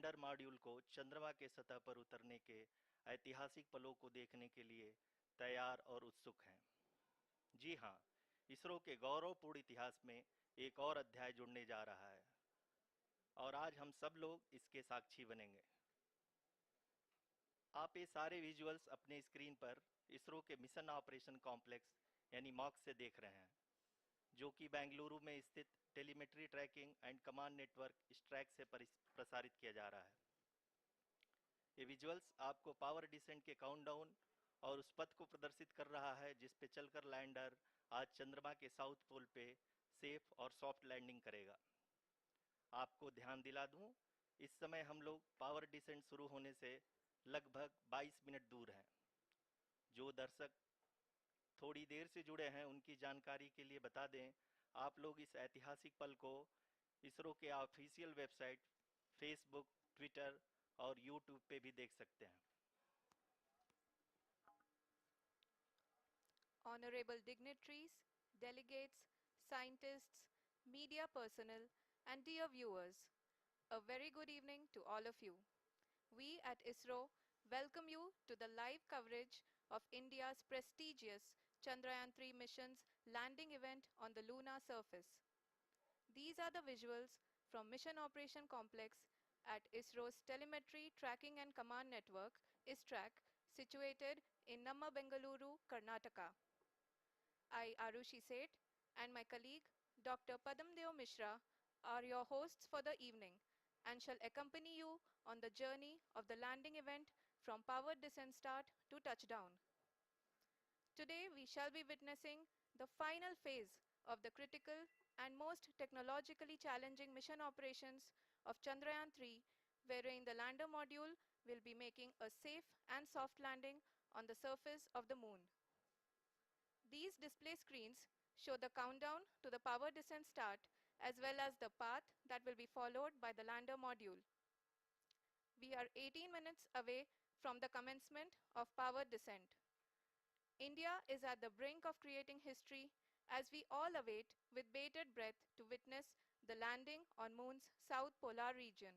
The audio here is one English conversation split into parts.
Lander module को चंद्रमा के सतह पर उतरने के ऐतिहासिक पलों को देखने के लिए तैयार और उत्सुक हैं। जी हाँ, इसरो के गौरवपूर्ण इतिहास में एक और अध्याय जुड़ने जा रहा है और आज हम सब लोग इसके साक्षी बनेंगे। आप ये सारे विजुअल्स अपने स्क्रीन पर इसरो के मिशन ऑपरेशन कॉम्प्लेक्स यानी मॉक से देख रहे हैं, जो कि बेंगलुरु में स्थित telemetry tracking and command network इस ट्रैक से प्रसारित किया जा रहा है। ये विजुअल्स आपको पावर डिसेंट के काउंटडाउन और उस पथ को प्रदर्शित कर रहा है जिस पे चलकर लैंडर आज चंद्रमा के साउथ पोल पे सेफ और सॉफ्ट लैंडिंग करेगा। आपको ध्यान दिला दूं, इस समय हम लोग पावर डिसेंट शुरू होने से लगभग 22 मिनट दूर हैं। जो दर्शक थोड़ी देर से जुड़े हैं उनकी जानकारी के लिए बता दें, आप लोग इस ऐतिहासिक पल को इसरो के ऑफिशियल वेबसाइट, फेसबुक, ट्विटर और यूट्यूब पे भी देख सकते हैं। Honorable dignitaries, delegates, scientists, media personnel, and dear viewers, a very good evening to all of you. We at ISRO welcome you to the live coverage of India's prestigious Chandrayaan 3 mission's landing event on the lunar surface. These are the visuals from Mission Operation Complex at ISRO's Telemetry Tracking and Command Network, ISTRAC, situated in Namma, Bengaluru, Karnataka. I, Arushi Seth, and my colleague, Dr. Padamdeo Mishra, are your hosts for the evening and shall accompany you on the journey of the landing event from powered descent start to touchdown. Today, we shall be witnessing the final phase of the critical and most technologically challenging mission operations of Chandrayaan 3, wherein the lander module will be making a safe and soft landing on the surface of the moon. These display screens show the countdown to the power descent start as well as the path that will be followed by the lander module. We are 18 minutes away from the commencement of power descent. India is at the brink of creating history as we all await with bated breath to witness the landing on Moon's south polar region.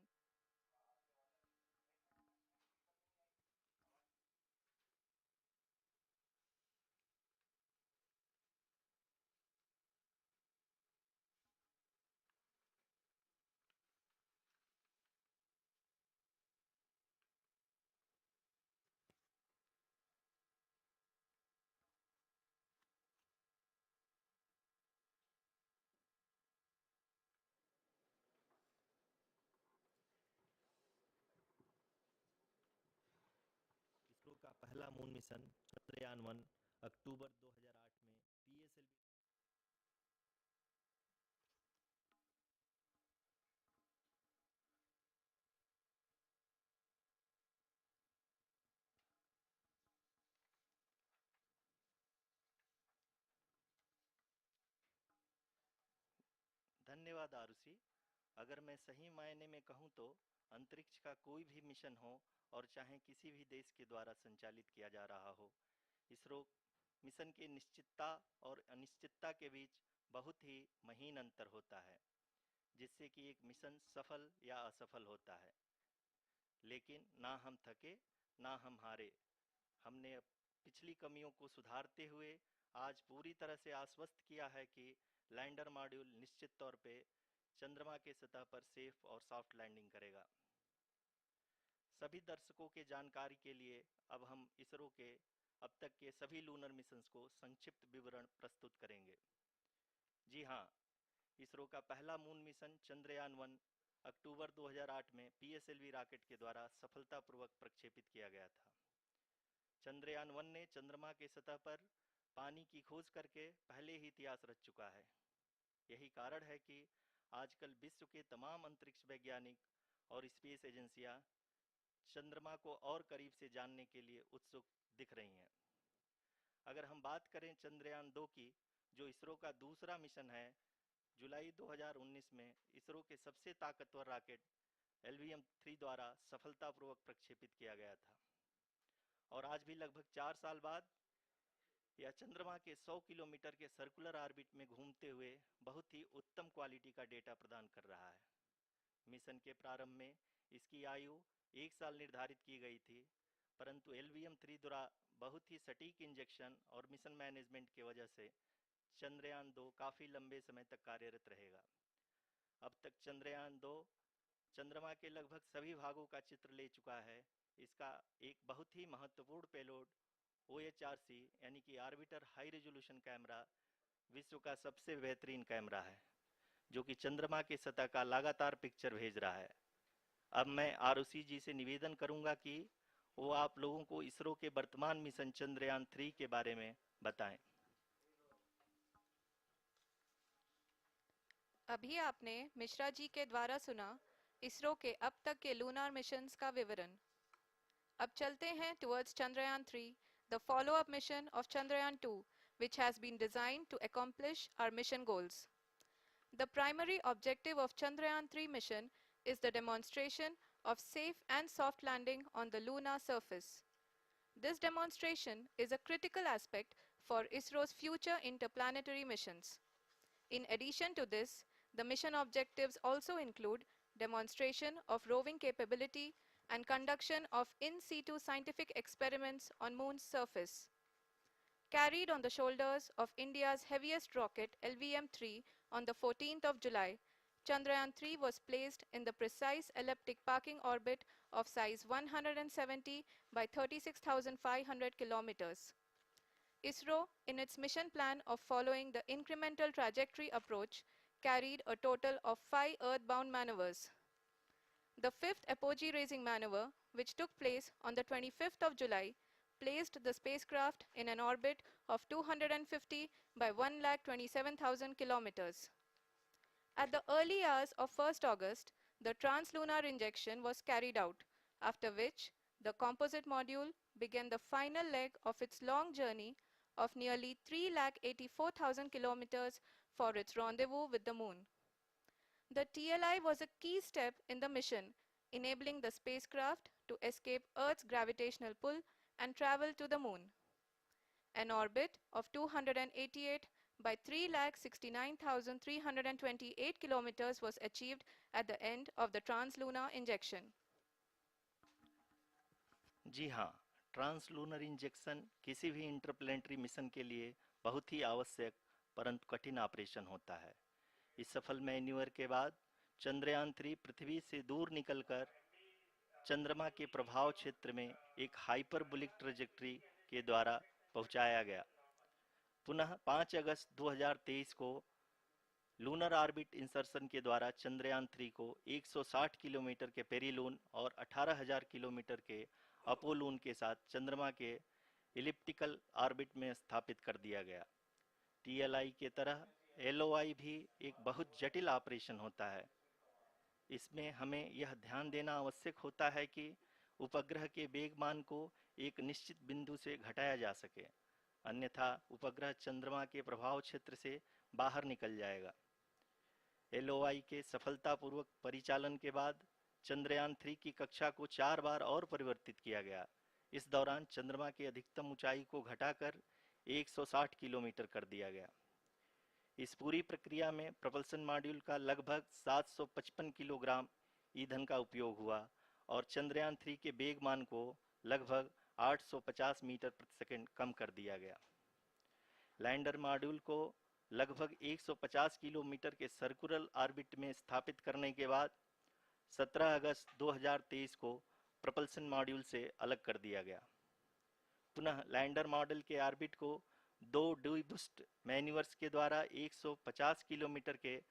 ISRO का पहला moon mission Chandrayaan 1 अक्टूबर 2008 में PSLV. धन्यवाद आरुषि। अगर मैं सही मायने में कहूं तो अंतरिक्ष का कोई भी मिशन हो और चाहे किसी भी देश के द्वारा संचालित किया जा रहा हो, इसरो मिशन की निश्चितता और अनिश्चितता के बीच बहुत ही महीन अंतर होता है, जिससे कि एक मिशन सफल या असफल होता है। लेकिन ना हम थके ना हम हारे। हमने पिछली कमियों को सुधारते हुए आज पूरी तरह से आश्वस्त किया है कि लैंडर मॉड्यूल निश्चित तौर पे चंद्रमा के सतह पर सेफ और सॉफ्ट लैंडिंग करेगा। सभी दर्शकों के जानकारी के लिए अब हम इसरो के अब तक के सभी लूनर मिशंस को संक्षिप्त विवरण प्रस्तुत करेंगे। जी हाँ, इसरो का पहला मून मिशन चंद्रयान 1 अक्टूबर 2008 में पीएसएलवी रॉकेट के द्वारा सफलतापूर्वक प्रक्षेपित किया गया था। चंद्रयान 1 ने चंद्रमा के सतह पर पानी की खोज करके पहले ही इतिहास रच चुका है। यही कारण है कि आजकल विश्व के तमाम अंतरिक्ष वैज्ञानिक और स्पेस एजेंसियां चंद्रमा को और करीब से जानने के लिए उत्सुक दिख रही हैं। अगर हम बात करें चंद्रयान 2 की, जो इसरो का दूसरा मिशन है, जुलाई 2019 में इसरो के सबसे ताकतवर रॉकेट LVM-3 द्वारा सफलतापूर्वक प्रक्षेपित किया गया था और आज भी लगभग 4 साल बाद यह चंद्रमा के 100 किलोमीटर के सर्कुलर ऑर्बिट में घूमते हुए बहुत ही उत्तम क्वालिटी का डेटा प्रदान कर रहा है। मिशन के प्रारंभ में इसकी आयु 1 साल निर्धारित की गई थी, परंतु LVM-3 द्वारा बहुत ही सटीक इंजेक्शन और मिशन मैनेजमेंट की वजह से चंद्रयान 2 काफ़ी लंबे समय तक कार्यरत रहेगा। अब तक चंद्रयान 2 चंद्रमा के लगभग सभी भागों का चित्र ले चुका है। इसका एक बहुत ही महत्वपूर्ण पेलोड OHRC यानी कि ऑर्बिटर हाई रेजोल्यूशन कैमरा विश्व का सबसे बेहतरीन कैमरा है, जो कि चंद्रमा की सतह का लगातार पिक्चर भेज रहा है। अब मैं ROC जी से निवेदन करूंगा कि वो आप लोगों को इसरो के वर्तमान मिशन चंद्रयान 3 के बारे में बताएं। अभी आपने मिश्रा जी के द्वारा सुना इसरो के अब तक के लूनार मिशंस का विवरण। अब चलते हैं towards Chandrayaan 3, the follow-up mission of Chandrayaan 2, which has been designed to accomplish our mission goals. The primary objective of Chandrayaan 3 mission is the demonstration of safe and soft landing on the lunar surface. This demonstration is a critical aspect for ISRO's future interplanetary missions. In addition to this, the mission objectives also include demonstration of roving capability and conduction of in situ scientific experiments on Moon's surface. Carried on the shoulders of India's heaviest rocket LVM-3 on the 14th of July, Chandrayaan-3 was placed in the precise elliptic parking orbit of size 170 by 36,500 kilometers. ISRO, in its mission plan of following the incremental trajectory approach, carried a total of 5 earthbound maneuvers. The fifth apogee raising maneuver, which took place on the 25th of July, placed the spacecraft in an orbit of 250 by 1,27,000 kilometers. At the early hours of 1st August, the translunar injection was carried out, after which the composite module began the final leg of its long journey of nearly 3,84,000 kilometers for its rendezvous with the Moon. The TLI was a key step in the mission, enabling the spacecraft to escape Earth's gravitational pull and travel to the Moon. An orbit of 288 by 3,69,328 kilometers was achieved at the end of the translunar injection. जी हाँ, translunar injection किसी भी interplanetary mission के लिए बहुत ही आवश्यक परंतु कठिन operation होता है। इस सफल मैन्यूवर के बाद चंद्रयान 3 पृथ्वी से दूर निकलकर चंद्रमा के प्रभाव क्षेत्र में एक हाइपरबोलिक ट्रेजेक्ट्री के द्वारा पहुंचाया गया। पुनः 5 अगस्त 2023 को लूनर ऑर्बिट इंसर्शन के द्वारा चंद्रयान 3 को 160 किलोमीटर के पेरिलून और 18,000 किलोमीटर के अपोलून के साथ चंद्रमा के इलिप्टिकल ऑर्बिट में स्थापित कर दिया गया। TLI के तरह LOI भी एक बहुत जटिल ऑपरेशन होता है। इसमें हमें यह ध्यान देना आवश्यक होता है कि उपग्रह के वेग मान को एक निश्चित बिंदु से घटाया जा सके, अन्यथा उपग्रह चंद्रमा के प्रभाव क्षेत्र से बाहर निकल जाएगा। LOI के सफलतापूर्वक परिचालन के बाद चंद्रयान 3 की कक्षा को 4 बार और परिवर्तित किया गया। इस दौरान चंद्रमा की अधिकतम ऊंचाई को घटाकर 160 किलोमीटर कर दिया गया। इस पूरी प्रक्रिया में प्रपल्सन मॉड्यूल का लगभग 755 किलोग्राम ईंधन का उपयोग हुआ और चंद्रयान 3 के वेग मान को लगभग 850 मीटर प्रति सेकंड कम कर दिया गया। लैंडर मॉड्यूल को लगभग 150 किलोमीटर के सर्कुलर ऑर्बिट में स्थापित करने के बाद 17 अगस्त 2023 को प्रपल्सन मॉड्यूल से अलग कर दिया गया। पुनः लैंडर मॉडल के ऑर्बिट को 2 डीबूस्ट मैन्यूवर्स के द्वारा 150 किलोमीटर के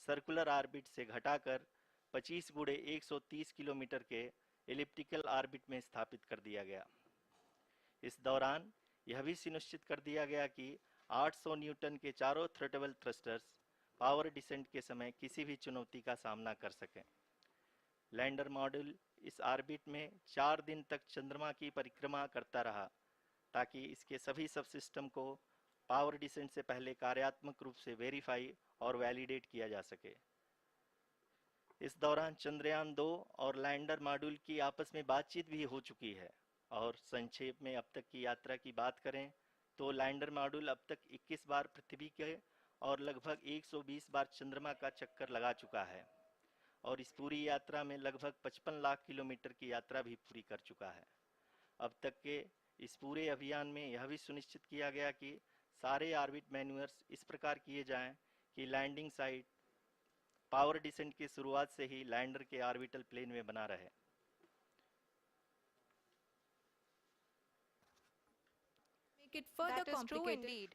सर्कुलर ऑर्बिट से घटाकर 25 गुणे 130 किलोमीटर के एलिप्टिकल ऑर्बिट में स्थापित कर दिया गया। इस दौरान यह भी सुनिश्चित कर दिया गया कि 800 न्यूटन के चारों थ्रोटेबल थ्रस्टर्स पावर डिसेंट के समय किसी भी चुनौती का सामना कर सकें। लैंडर मॉड्यूल इस ऑर्बिट में 4 दिन तक चंद्रमा की परिक्रमा करता रहा ताकि इसके सभी सब सिस्टम को पावर डिसेंट से पहले कार्यात्मक रूप से वेरीफाई और वैलिडेट किया जा सके। इस दौरान चंद्रयान 2 और लैंडर मॉड्यूल की आपस में बातचीत भी हो चुकी है। और संक्षेप में अब तक की यात्रा की बात करें तो लैंडर मॉड्यूल अब तक 21 बार पृथ्वी के और लगभग 120 बार चंद्रमा का चक्कर लगा चुका है। और इस पूरी यात्रा में लगभग 55 लाख किलोमीटर की यात्रा भी पूरी कर चुका है। अब तक के इस पूरे अभियान में यह भी सुनिश्चित किया गया कि सारे ऑर्बिट मैन्यूअर्स इस प्रकार किए जाएं कि लैंडिंग साइट पावर डिसेंट की शुरुआत से ही लैंडर के ऑर्बिटल प्लेन में बना रहे। Make it further That is true complicated. indeed.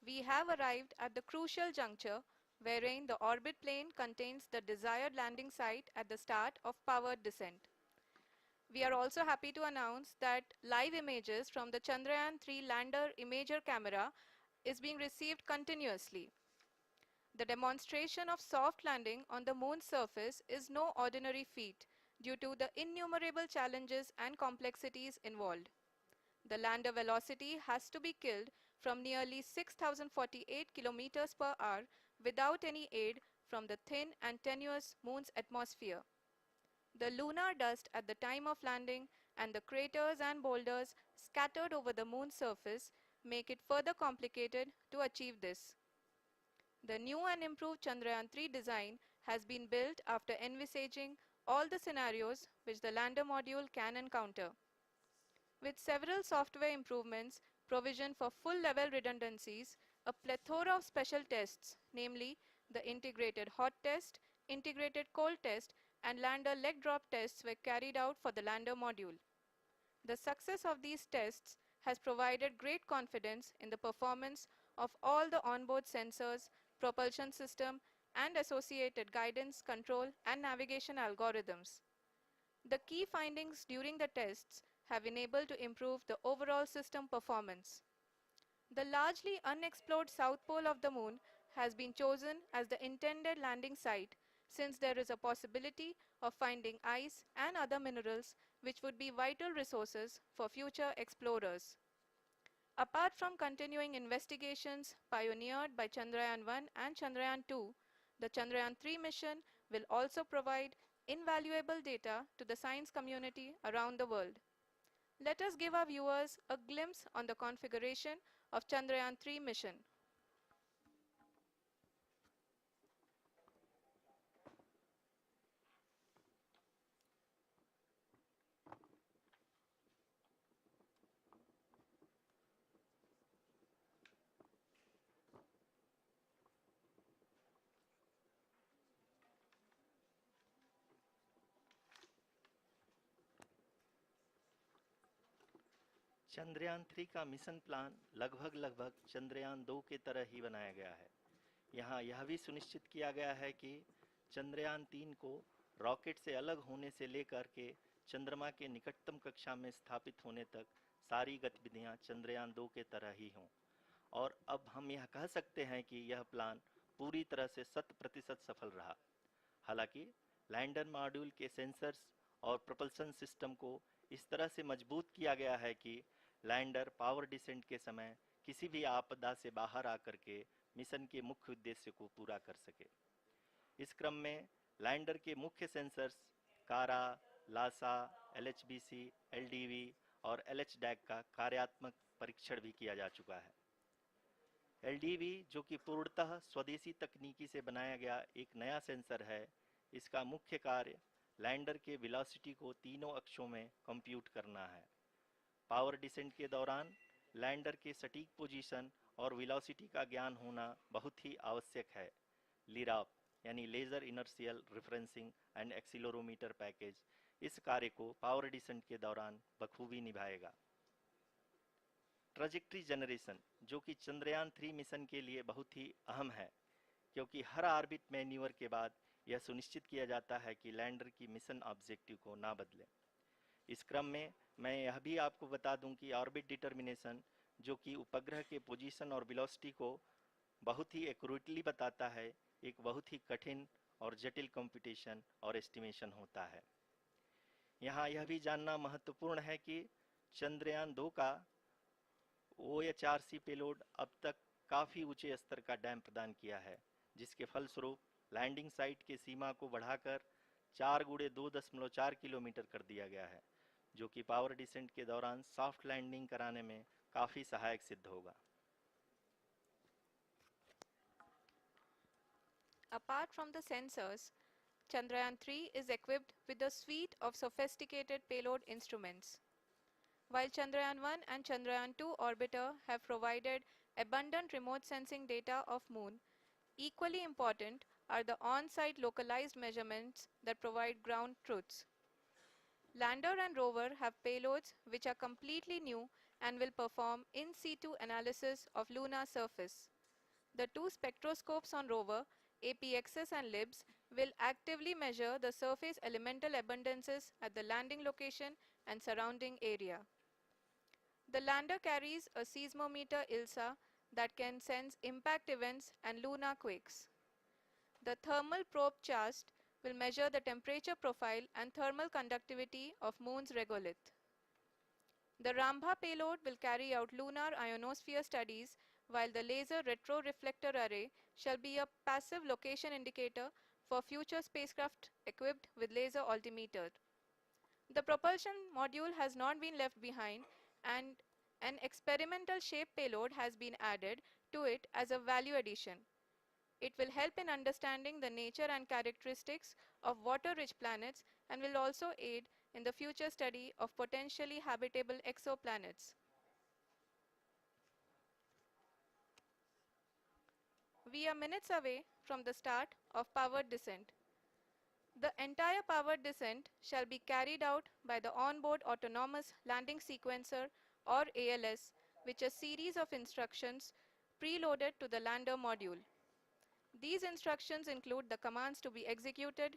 We have arrived at the crucial juncture wherein the orbit plane contains the desired landing site at the start of powered descent. We are also happy to announce that live images from the Chandrayaan 3 lander imager camera is being received continuously. The demonstration of soft landing on the moon's surface is no ordinary feat due to the innumerable challenges and complexities involved. The lander velocity has to be killed from nearly 6048 kilometers per hour without any aid from the thin and tenuous moon's atmosphere. The lunar dust at the time of landing and the craters and boulders scattered over the moon's surface make it further complicated to achieve this. The new and improved Chandrayaan 3 design has been built after envisaging all the scenarios which the lander module can encounter. With several software improvements, provision for full-level redundancies, a plethora of special tests, namely the integrated hot test, integrated cold test, and lander leg drop tests were carried out for the lander module. The success of these tests has provided great confidence in the performance of all the onboard sensors, propulsion system, and associated guidance, control, and navigation algorithms. The key findings during the tests have enabled to improve the overall system performance. The largely unexplored south pole of the moon has been chosen as the intended landing site since there is a possibility of finding ice and other minerals which would be vital resources for future explorers. Apart from continuing investigations pioneered by Chandrayaan 1 and Chandrayaan 2, the Chandrayaan 3 mission will also provide invaluable data to the science community around the world. Let us give our viewers a glimpse on the configuration of Chandrayaan 3 mission. Chandrayaan 3 का mission plan लगभग चंद्रयान 2 के तरह ही बनाया गया है। यहाँ यह भी सुनिश्चित किया गया है कि चंद्रयान 3 को रॉकेट से अलग होने से लेकर के चंद्रमा के निकटतम कक्षा में स्थापित होने तक सारी गतिविधियां चंद्रयान 2 के तरह ही हों। और अब हम यह कह सकते हैं कि यह प्लान पूरी तरह से 100% सफल रहा। हालांकि लैंडर मॉड्यूल के सेंसर्स और propulsion सिस्टम को इस तरह से मजबूत किया गया है कि लैंडर पावर डिसेंट के समय किसी भी आपदा से बाहर आकर के मिशन के मुख्य उद्देश्य को पूरा कर सके। इस क्रम में लैंडर के मुख्य सेंसर्स कारा, लासा, एलएचबीसी, एलडीवी और एलएचडैक का कार्यात्मक परीक्षण भी किया जा चुका है। एलडीवी, जो कि पूर्णतः स्वदेशी तकनीकी से बनाया गया एक नया सेंसर है, इसका मुख्य कार्य लैंडर के वेलोसिटी को तीनों अक्षों में कंप्यूट करना है। पावर डिसेंट के दौरान लैंडर के सटीक पोजीशन और वेलोसिटी का ज्ञान होना बहुत ही आवश्यक है। लिराप यानी laser inertial referencing and accelerometer package इस कार्य को पावर डिसेंट के दौरान बखूबी निभाएगा। ट्रैजेक्टरी जनरेशन, जो कि चंद्रयान 3 मिशन के लिए बहुत ही अहम है, क्योंकि हर ऑर्बिट मैन्यूवर के बाद यह सुनिश्चित किया जाता है कि लैंडर की मिशन ऑब्जेक्टिव को ना बदले। इस क्रम में मैं यह भी आपको बता दूं कि ऑर्बिट डिटर्मिनेशन, जो कि उपग्रह के पोजीशन और वेलोसिटी को बहुत ही एक्यूरेटली बताता है, एक बहुत ही कठिन और जटिल कंप्यूटेशन और एस्टिमेशन होता है। यहाँ यह भी जानना महत्वपूर्ण है कि चंद्रयान 2 का OHRC पेलोड अब तक काफ़ी ऊंचे स्तर का डैम प्रदान किया है, जिसके फलस्वरूप लैंडिंग साइट के सीमा को बढ़ाकर 4 गुणे 2.4 किलोमीटर कर दिया गया है, जो कि पावर डिसेंट के दौरान सॉफ्ट लैंडिंग कराने में काफ़ी सहायक सिद्ध होगा। Apart from the sensors, Chandrayaan 3 is equipped with a suite of sophisticated payload instruments. While Chandrayaan 1 and Chandrayaan 2 orbiter have provided abundant remote sensing data of Moon, equally important are the on-site localized measurements that provide ground truths. Lander and rover have payloads which are completely new and will perform in situ analysis of lunar surface. The two spectroscopes on rover, APXS and LIBS, will actively measure the surface elemental abundances at the landing location and surrounding area. The lander carries a seismometer ILSA that can sense impact events and lunar quakes. The thermal probe CHAST will measure the temperature profile and thermal conductivity of Moon's regolith. The Rambha payload will carry out lunar ionosphere studies, while the laser retroreflector array shall be a passive location indicator for future spacecraft equipped with laser altimeter. The propulsion module has not been left behind, and an experimental shape payload has been added to it as a value addition. It will help in understanding the nature and characteristics of water-rich planets and will also aid in the future study of potentially habitable exoplanets. We are minutes away from the start of powered descent. The entire powered descent shall be carried out by the onboard autonomous landing sequencer, or ALS, which is a series of instructions preloaded to the lander module. These instructions include the commands to be executed,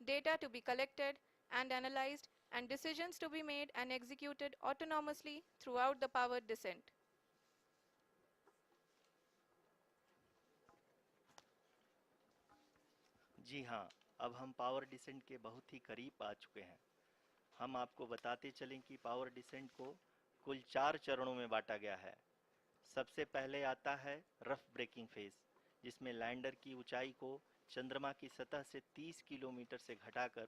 data to be collected and analyzed, and decisions to be made and executed autonomously throughout the powered descent. जी हाँ, अब हम power descent के बहुत ही करीब आ चुके हैं। हम आपको बताते चलें कि पावर डिसेंट को कुल 4 चरणों में बांटा गया है। सबसे पहले आता है रफ ब्रेकिंग फेज, जिसमें लैंडर की ऊंचाई को चंद्रमा की सतह से 30 किलोमीटर से घटाकर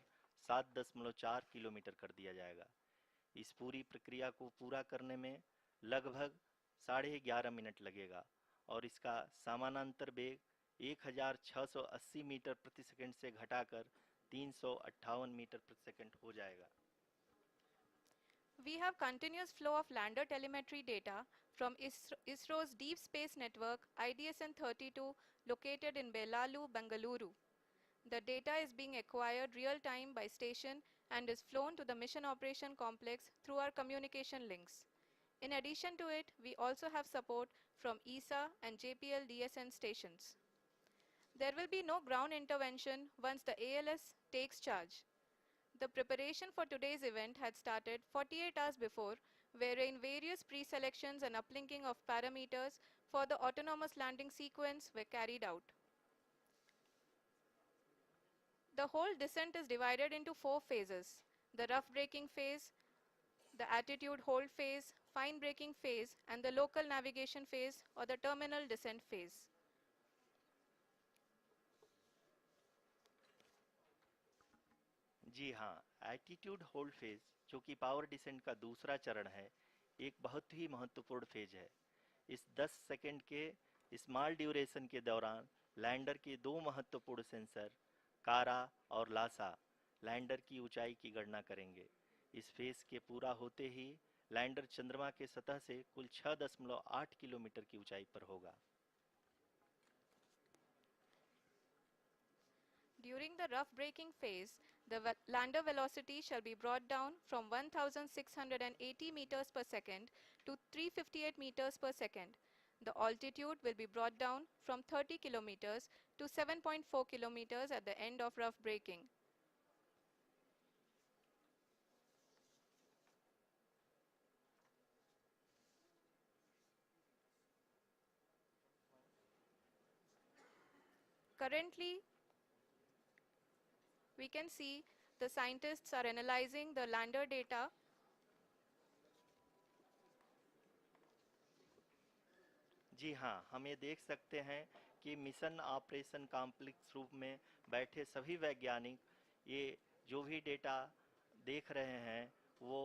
7.4 किलोमीटर कर दिया जाएगा। इस पूरी प्रक्रिया को पूरा करने में लगभग 11.5 मिनट लगेगा और इसका समानांतर वेग 1680 मीटर प्रति सेकंड से घटाकर 358 मीटर प्रति सेकंड हो जाएगा। We have continuous flow of lander telemetry data from ISRO's Deep Space Network IDSN-32 located in Belalu, Bengaluru. The data is being acquired real-time by station and is flown to the Mission Operation Complex through our communication links. In addition to it, we also have support from ESA and JPL DSN stations. There will be no ground intervention once the ALS takes charge. The preparation for today's event had started 48 hours before, wherein various pre-selections and uplinking of parameters for the autonomous landing sequence were carried out. The whole descent is divided into 4 phases: the rough braking phase, the attitude hold phase, fine braking phase, and the local navigation phase or the terminal descent phase. जी हाँ, attitude hold phase, जो कि power descent का दूसरा चरण है, एक बहुत ही महत्वपूर्ण फेज है। इस 10 सेकंड के स्मॉल ड्यूरेशन के दौरान लैंडर के दो महत्वपूर्ण सेंसर कारा और लासा लैंडर की ऊंचाई की गणना करेंगे। इस फेज के पूरा होते ही लैंडर चंद्रमा के सतह से कुल 6.8 किलोमीटर की ऊंचाई पर होगा। During the rough braking phase, the lander velocity shall be brought down from 1680 meters per second to 358 meters per second. The altitude will be brought down from 30 kilometers to 7.4 kilometers at the end of rough braking. Currently, we can see the scientists are analyzing the lander data. जी हाँ, हम ये देख सकते हैं कि mission operation complex रूप में बैठे सभी वैज्ञानिक ये जो भी डेटा देख रहे हैं वो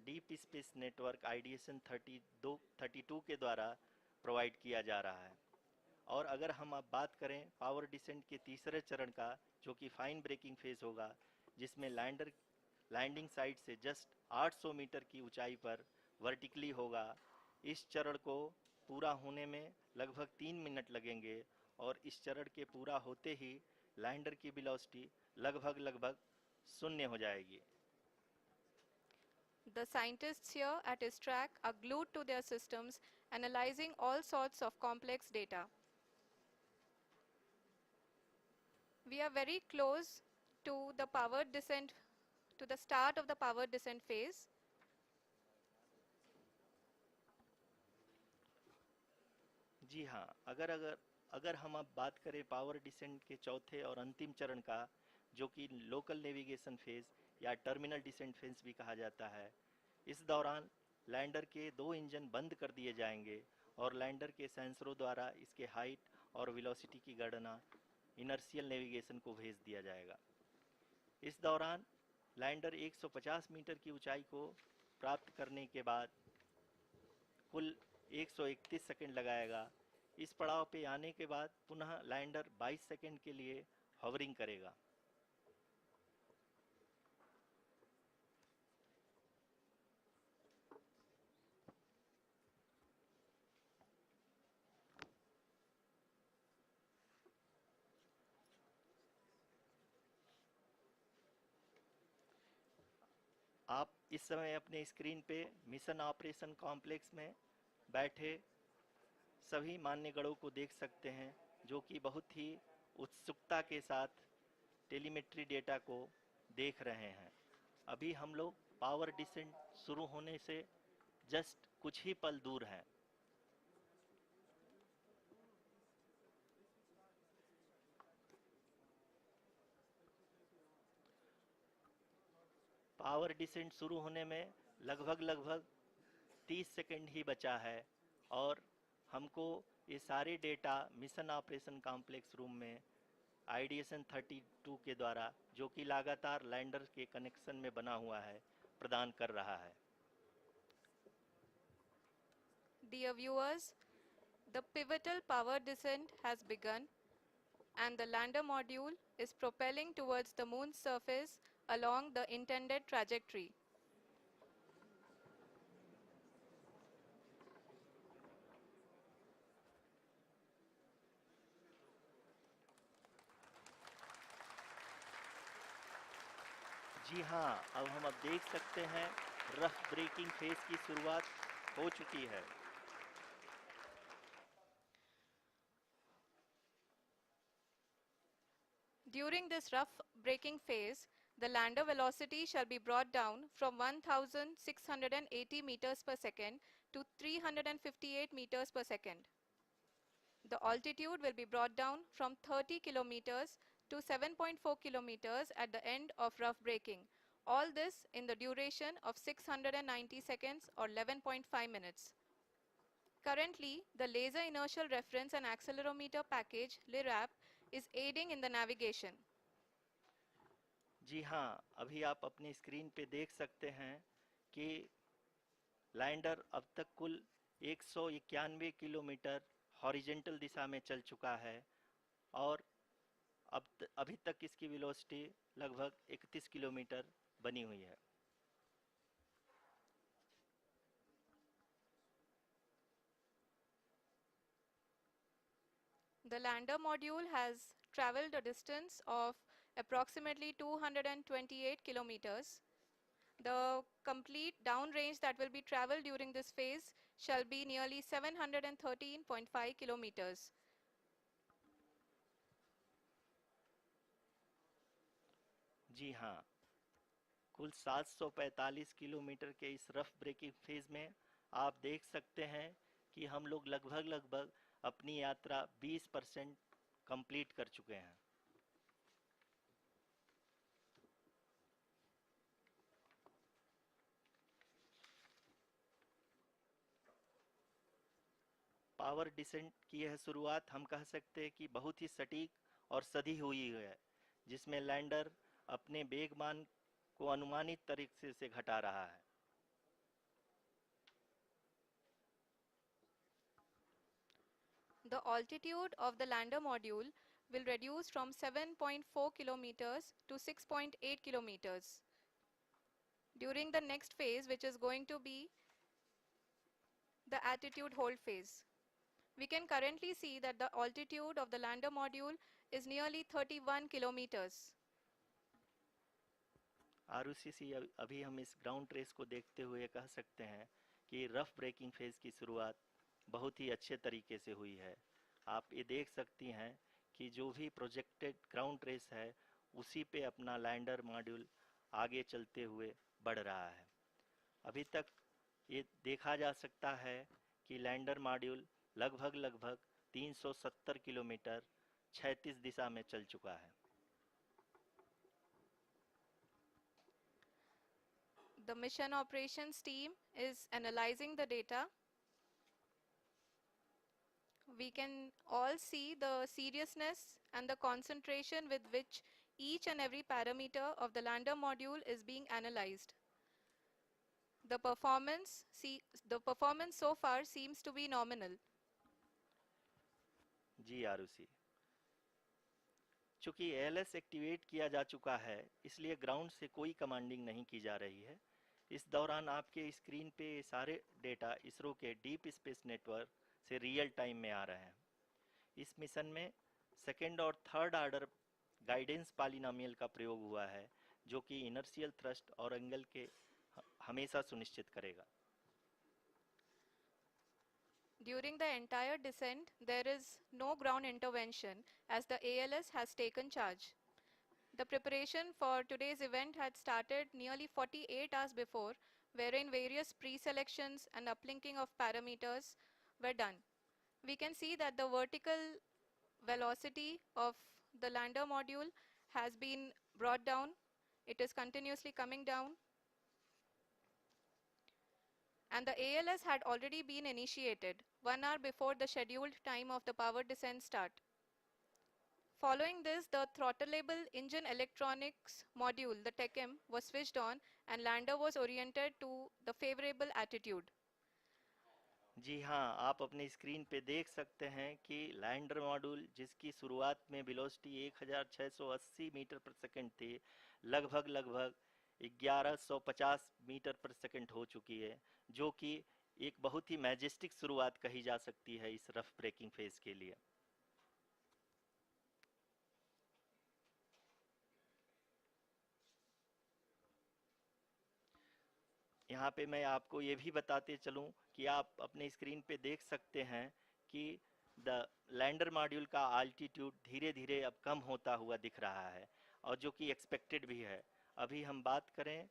डीप स्पेस नेटवर्क IDSN 32 के द्वारा प्रोवाइड किया जा रहा है। और अगर हम अब बात करें पावर डिसेंट के तीसरे चरण का, जो कि फाइन ब्रेकिंग फेज होगा, जिसमें लैंडर लैंडिंग साइट से जस्ट 800 मीटर की ऊंचाई पर वर्टिकली होगा। इस चरण को पूरा होने में लगभग 3 मिनट लगेंगे और इस चरण के पूरा होते ही लैंडर की वेलोसिटी लगभग शून्य हो जाएगी। The scientists here at ISRO are glued to their systems, analyzing all sorts of complex data. We are very close to the powered descent, to the start of the powered descent phase. जी हाँ, अगर अगर अगर हम अब बात करें power descent के चौथे और अंतिम चरण का, जो कि लोकल नेविगेशन फेज या टर्मिनल डिसेंट फेज भी कहा जाता है, इस दौरान लैंडर के 2 इंजन बंद कर दिए जाएंगे और लैंडर के सेंसरों द्वारा इसके हाइट और वेलोसिटी की गणना इनर्शियल नेविगेशन को भेज दिया जाएगा। इस दौरान लैंडर 150 मीटर की ऊंचाई को प्राप्त करने के बाद कुल 131 सेकंड लगाएगा। इस पड़ाव पे आने के बाद पुनः लैंडर 22 सेकंड के लिए हॉवरिंग करेगा। आप इस समय अपने स्क्रीन पे मिशन ऑपरेशन कॉम्प्लेक्स में बैठे सभी मान्यगणों को देख सकते हैं, जो कि बहुत ही उत्सुकता के साथ टेलीमेट्री डेटा को देख रहे हैं। अभी हम लोग पावर डिसेंट शुरू होने से जस्ट कुछ ही पल दूर हैं। पावर डिसेंट शुरू होने में लगभग 30 सेकंड ही बचा है और हमको ये सारे data mission operation complex room में आईडीएसएन 32 के द्वारा, जो कि लगातार लैंडर के कनेक्शन में बना हुआ है, प्रदान कर रहा है। Dear viewers, the pivotal power descent has begun and the lander module is propelling towards the moon's surface along the intended trajectory. जी हाँ, अब देख सकते हैं रफ ब्रेकिंग फेज की शुरुआत हो चुकी है। During this rough braking phase, the lander velocity shall be brought down from 1680 meters per second to 358 meters per second. The altitude will be brought down from 30 kilometers to 7.4 kilometers at the end of rough braking. All this in the duration of 690 seconds or 11.5 minutes. Currently, the Laser Inertial Reference and Accelerometer package (LIRAP) is aiding in the navigation. जी हाँ, अभी आप अपनी screen पे देख सकते हैं कि lander अब तक कुल 191 किलोमीटर हॉरिजेंटल दिशा में चल चुका है और अभी तक इसकी वेलोसिटी लगभग 31 किलोमीटर बनी हुई है। The lander module has traveled a distance of approximately 228 kilometers. The complete downrange that will be traveled during this phase shall be nearly 713.5 kilometers. जी हाँ, कुल 745 किलोमीटर के इस रफ ब्रेकिंग फेज में आप देख सकते हैं कि हम लोग लगभग अपनी यात्रा 20% कंप्लीट कर चुके हैं। पावर डिसेंट की यह शुरुआत हम कह सकते हैं कि बहुत ही सटीक और सधी हुई है, जिसमें लैंडर अपने वेगमान को अनुमानित तरीके से घटा रहा है। The altitude of the lander module will reduce from 7.4 kilometers to 6.8 kilometers. During the next phase, which is going to be the attitude hold phase, we can currently see that the altitude of the lander module is nearly 31 kilometers. Arushi, अभी हम इस ground trace को देखते हुए कह सकते हैं कि रफ ब्रेकिंग फेज की शुरुआत बहुत ही अच्छे तरीके से हुई है। आप ये देख सकती हैं कि जो भी प्रोजेक्टेड ग्राउंड ट्रेस है उसी पे अपना लैंडर मॉड्यूल आगे चलते हुए बढ़ रहा है। अभी तक ये देखा जा सकता है कि लैंडर मॉड्यूल लगभग 370 किलोमीटर क्षैतिज दिशा में चल चुका है। The mission operations team is analyzing the data. We can all see the seriousness and the concentration with which each and every parameter of the lander module is being analyzed. The performance, the performance so far seems to be nominal. जी आरुषि, चूंकि ALS activate किया जा चुका है इसलिए ground से कोई commanding नहीं की जा रही है। इस दौरान आपके स्क्रीन पे ये सारे डेटा इसरो के डीप स्पेस नेटवर्क से रियल टाइम में आ रहे हैं। इस मिशन में सेकेंड और थर्ड ऑर्डर गाइडेंस पॉलिनोमियल का प्रयोग हुआ है जो कि इनर्शियल थ्रस्ट और एंगल के हमेशा सुनिश्चित करेगा। During the entire descent, there is no ground intervention as the ALS has taken charge. The preparation for today's event had started nearly 48 hours before, wherein various pre-selections and uplinking of parameters were done. We can see that the vertical velocity of the lander module has been brought down. It is continuously coming down. And the ALS had already been initiated 1 hour before the scheduled time of the power descent start. Following this, the throttleable engine electronics module, the TECM, was switched on and lander was oriented to the favorable attitude. जी हाँ, आप अपनी screen पे देख सकते हैं कि lander module जिसकी शुरुआत में वेलोसिटी 1680 मीटर पर सेकंड थी, लगभग 1150 मीटर पर सेकंड हो चुकी है, जो कि एक बहुत ही मैजेस्टिक शुरुआत कही जा सकती है इस रफ ब्रेकिंग फेज के लिए। यहाँ पे मैं आपको ये भी बताते चलूँ कि आप अपने स्क्रीन पे देख सकते हैं कि द लैंडर मॉड्यूल का आल्टीट्यूड धीरे धीरे अब कम होता हुआ दिख रहा है और जो कि एक्सपेक्टेड भी है। अभी हम बात करें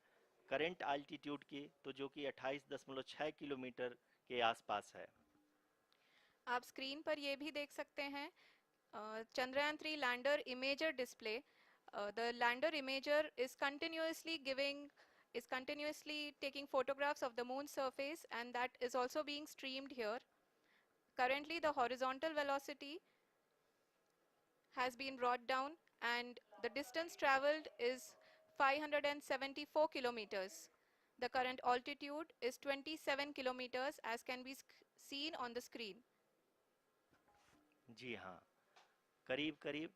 करंट आल्टीट्यूड की तो जो कि 28.6 किलोमीटर के आसपास है। आप स्क्रीन पर ये भी देख सकते हैं Chandrayaan 3 lander imager display. The lander imager is continuously taking photographs of the moon's surface, and that is also being streamed here. Currently, the horizontal velocity has been brought down and the distance traveled is 574 kilometers. The current altitude is 27 kilometers as can be seen on the screen. जी हाँ, करीब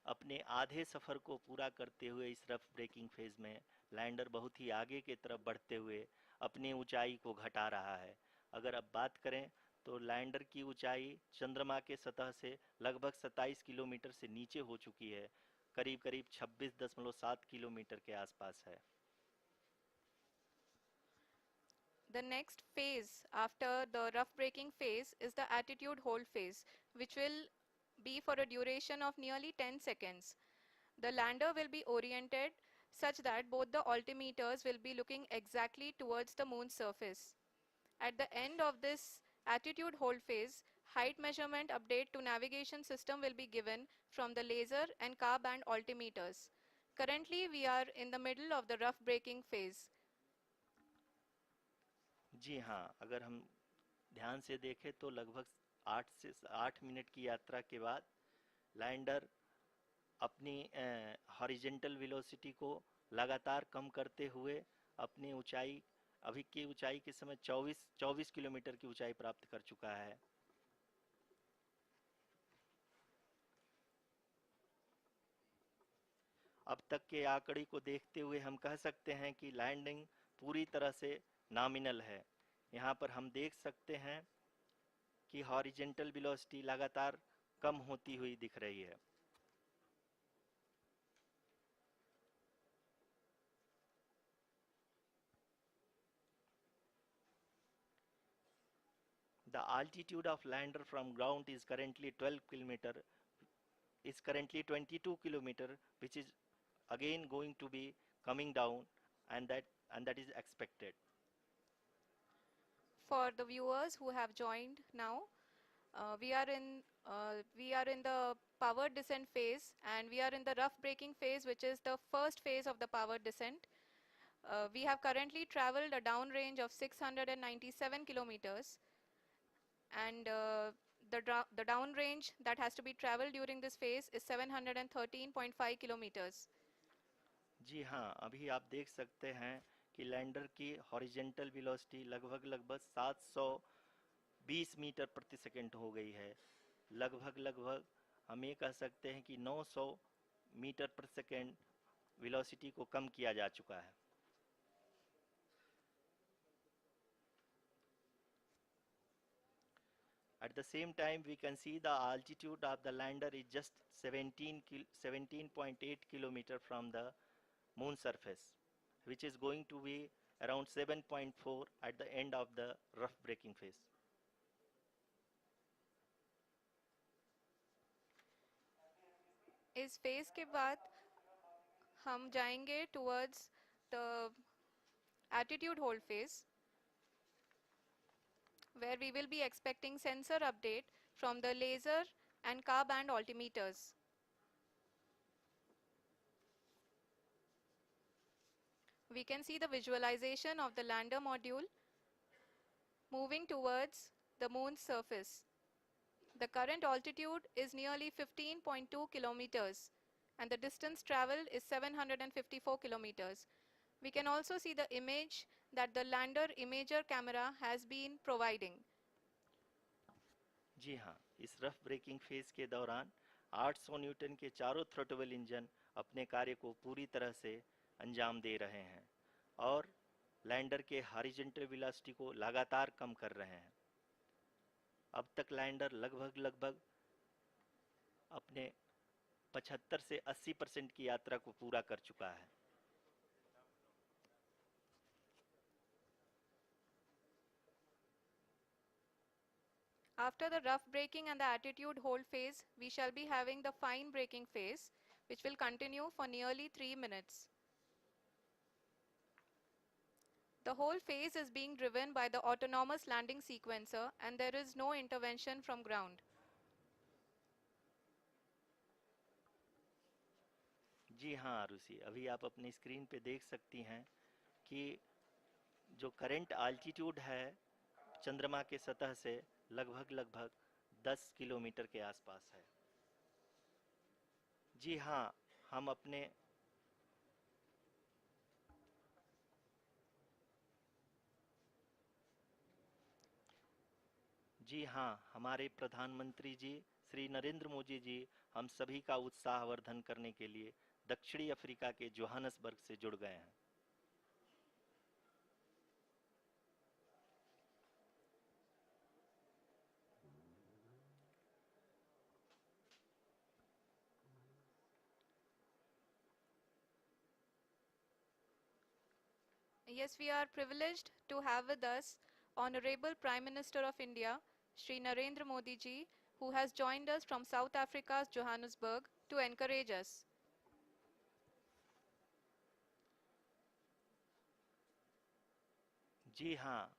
अपने आधे सफ़र को पूरा करते हुए इस rough breaking phase में लैंडर बहुत ही आगे की तरफ बढ़ते हुए अपनी ऊंचाई को घटा रहा है। अगर अब बात करें तो लैंडर की ऊंचाई चंद्रमा के सतह से लगभग 27 किलोमीटर से नीचे हो चुकी है, करीब 26.7 किलोमीटर के आसपास है। The next phase after the rough braking phase is the attitude hold phase, which will be for a duration of nearly 10 seconds. The lander will be oriented such that both the altimeters will be looking exactly towards the moon's surface. At the end of this attitude hold phase, height measurement update to navigation system will be given from the laser and car band altimeters. Currently, we are in the middle of the rough braking phase. जी हाँ, अगर हम ध्यान से देखें तो लगभग 8 minute की यात्रा के बाद लैंडर अपनी हॉरिजेंटल वेलोसिटी को लगातार कम करते हुए अपनी ऊंचाई अभी की ऊंचाई के समय 24 किलोमीटर की ऊंचाई प्राप्त कर चुका है। अब तक के आंकड़े को देखते हुए हम कह सकते हैं कि लैंडिंग पूरी तरह से नॉमिनल है। यहाँ पर हम देख सकते हैं कि हॉरिजेंटल वेलोसिटी लगातार कम होती हुई दिख रही है। The altitude of lander from ground is currently 12 kilometer, is currently 22 kilometer, which is again going to be coming down, and that is expected. For the viewers who have joined now, we are in the power descent phase, and we are in the rough braking phase, which is the first phase of the power descent. We have currently traveled a downrange of 697 kilometers, and the downrange that has to be traveled during this phase is 713.5 kilometers. जी हाँ, अभी आप देख सकते हैं कि lander की horizontal velocity लगभग 720 metre प्रति सेकंड हो गई है। लगभग हम ये कह सकते हैं कि 900 मीटर प्रति सेकंड वेलोसिटी को कम किया जा चुका है। At the same time, we can see the altitude of the lander is just 17.8 kilometer from the moon surface, which is going to be around 7.4 at the end of the rough braking phase. इस phase के बाद हम जाएंगे towards the attitude hold phase, where we will be expecting sensor update from the laser and car band altimeters. We can see the visualization of the lander module moving towards the moon's surface. The current altitude is nearly 15.2 kilometers, and the distance traveled is 754 kilometers. We can also see the image that the lander imager camera has been providing. जी हाँ, इस rough breaking phase के दौरान 800 Newton के चारों throttle engine अपने कार्य को पूरी तरह से अंजाम दे रहे हैं और लैंडर के हॉरिजॉन्टल वेलोसिटी को लगातार कम कर रहे हैं। अब तक लैंडर लगभग अपने 75 से 80% की यात्रा को पूरा कर चुका है। After the rough braking and the attitude hold phase, we shall be having the fine braking phase, which will continue for nearly 3 minutes. The whole phase is being driven by the autonomous landing sequencer, and there is no intervention from ground. जी हाँ आरुषि, अभी आप अपनी screen पे देख सकती हैं कि जो करंट आल्टीट्यूड है चंद्रमा के सतह से लगभग 10 किलोमीटर के आसपास है। जी हाँ, हम अपने जी हाँ, हमारे प्रधानमंत्री जी श्री नरेंद्र मोदी जी हम सभी का उत्साहवर्धन करने के लिए दक्षिणी अफ्रीका के जोहानसबर्ग से जुड़ गए हैं। Yes, we are privileged to have with us Honorable Prime Minister of India, Shri Narendra Modi ji, who has joined us from South Africa's Johannesburg to encourage us. जी हाँ,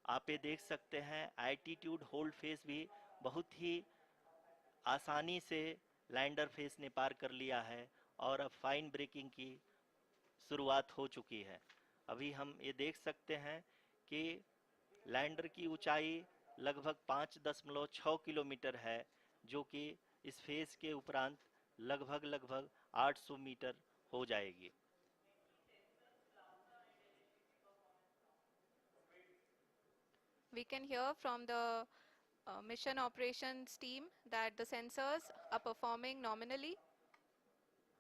आप ये देख सकते हैं एल्टीट्यूड होल्ड फेस भी बहुत ही आसानी से लैंडर फेस ने पार कर लिया है और अब फाइन ब्रेकिंग की शुरुआत हो चुकी है। अभी हम ये देख सकते हैं कि लैंडर की ऊंचाई लगभग 5.6 किलोमीटर है, जो कि इस फेज के उपरांत लगभग 800 मीटर हो जाएगी। We can hear from the mission operations team that the sensors are performing nominally.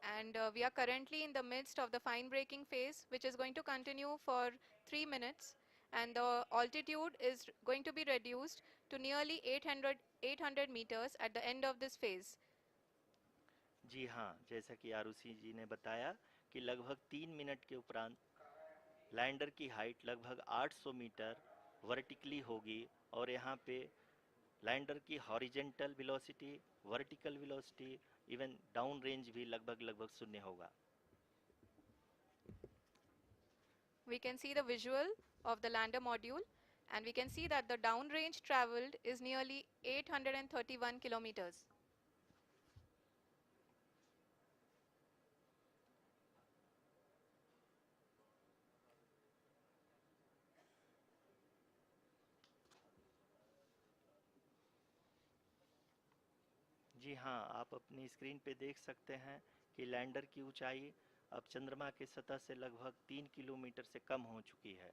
And we are currently in the midst of the fine braking phase, which is going to continue for 3 minutes. And the altitude is going to be reduced to nearly 800 meters at the end of this phase. जी हाँ, जैसा कि आरुषि जी ने बताया कि लगभग 3 minute के उपरांत lander की हाइट लगभग 800 मीटर वर्टिकली होगी और यहाँ पे लैंडर की horizontal velocity, vertical velocity, even down range भी लगभग लगभग शून्य होगा। We can see the visual of the lander module, and we can see that the downrange traveled is nearly 831 kilometers. जी हाँ, आप अपनी स्क्रीन पे देख सकते हैं कि लैंडर की ऊंचाई अब चंद्रमा की सतह से लगभग 3 किलोमीटर से कम हो चुकी है।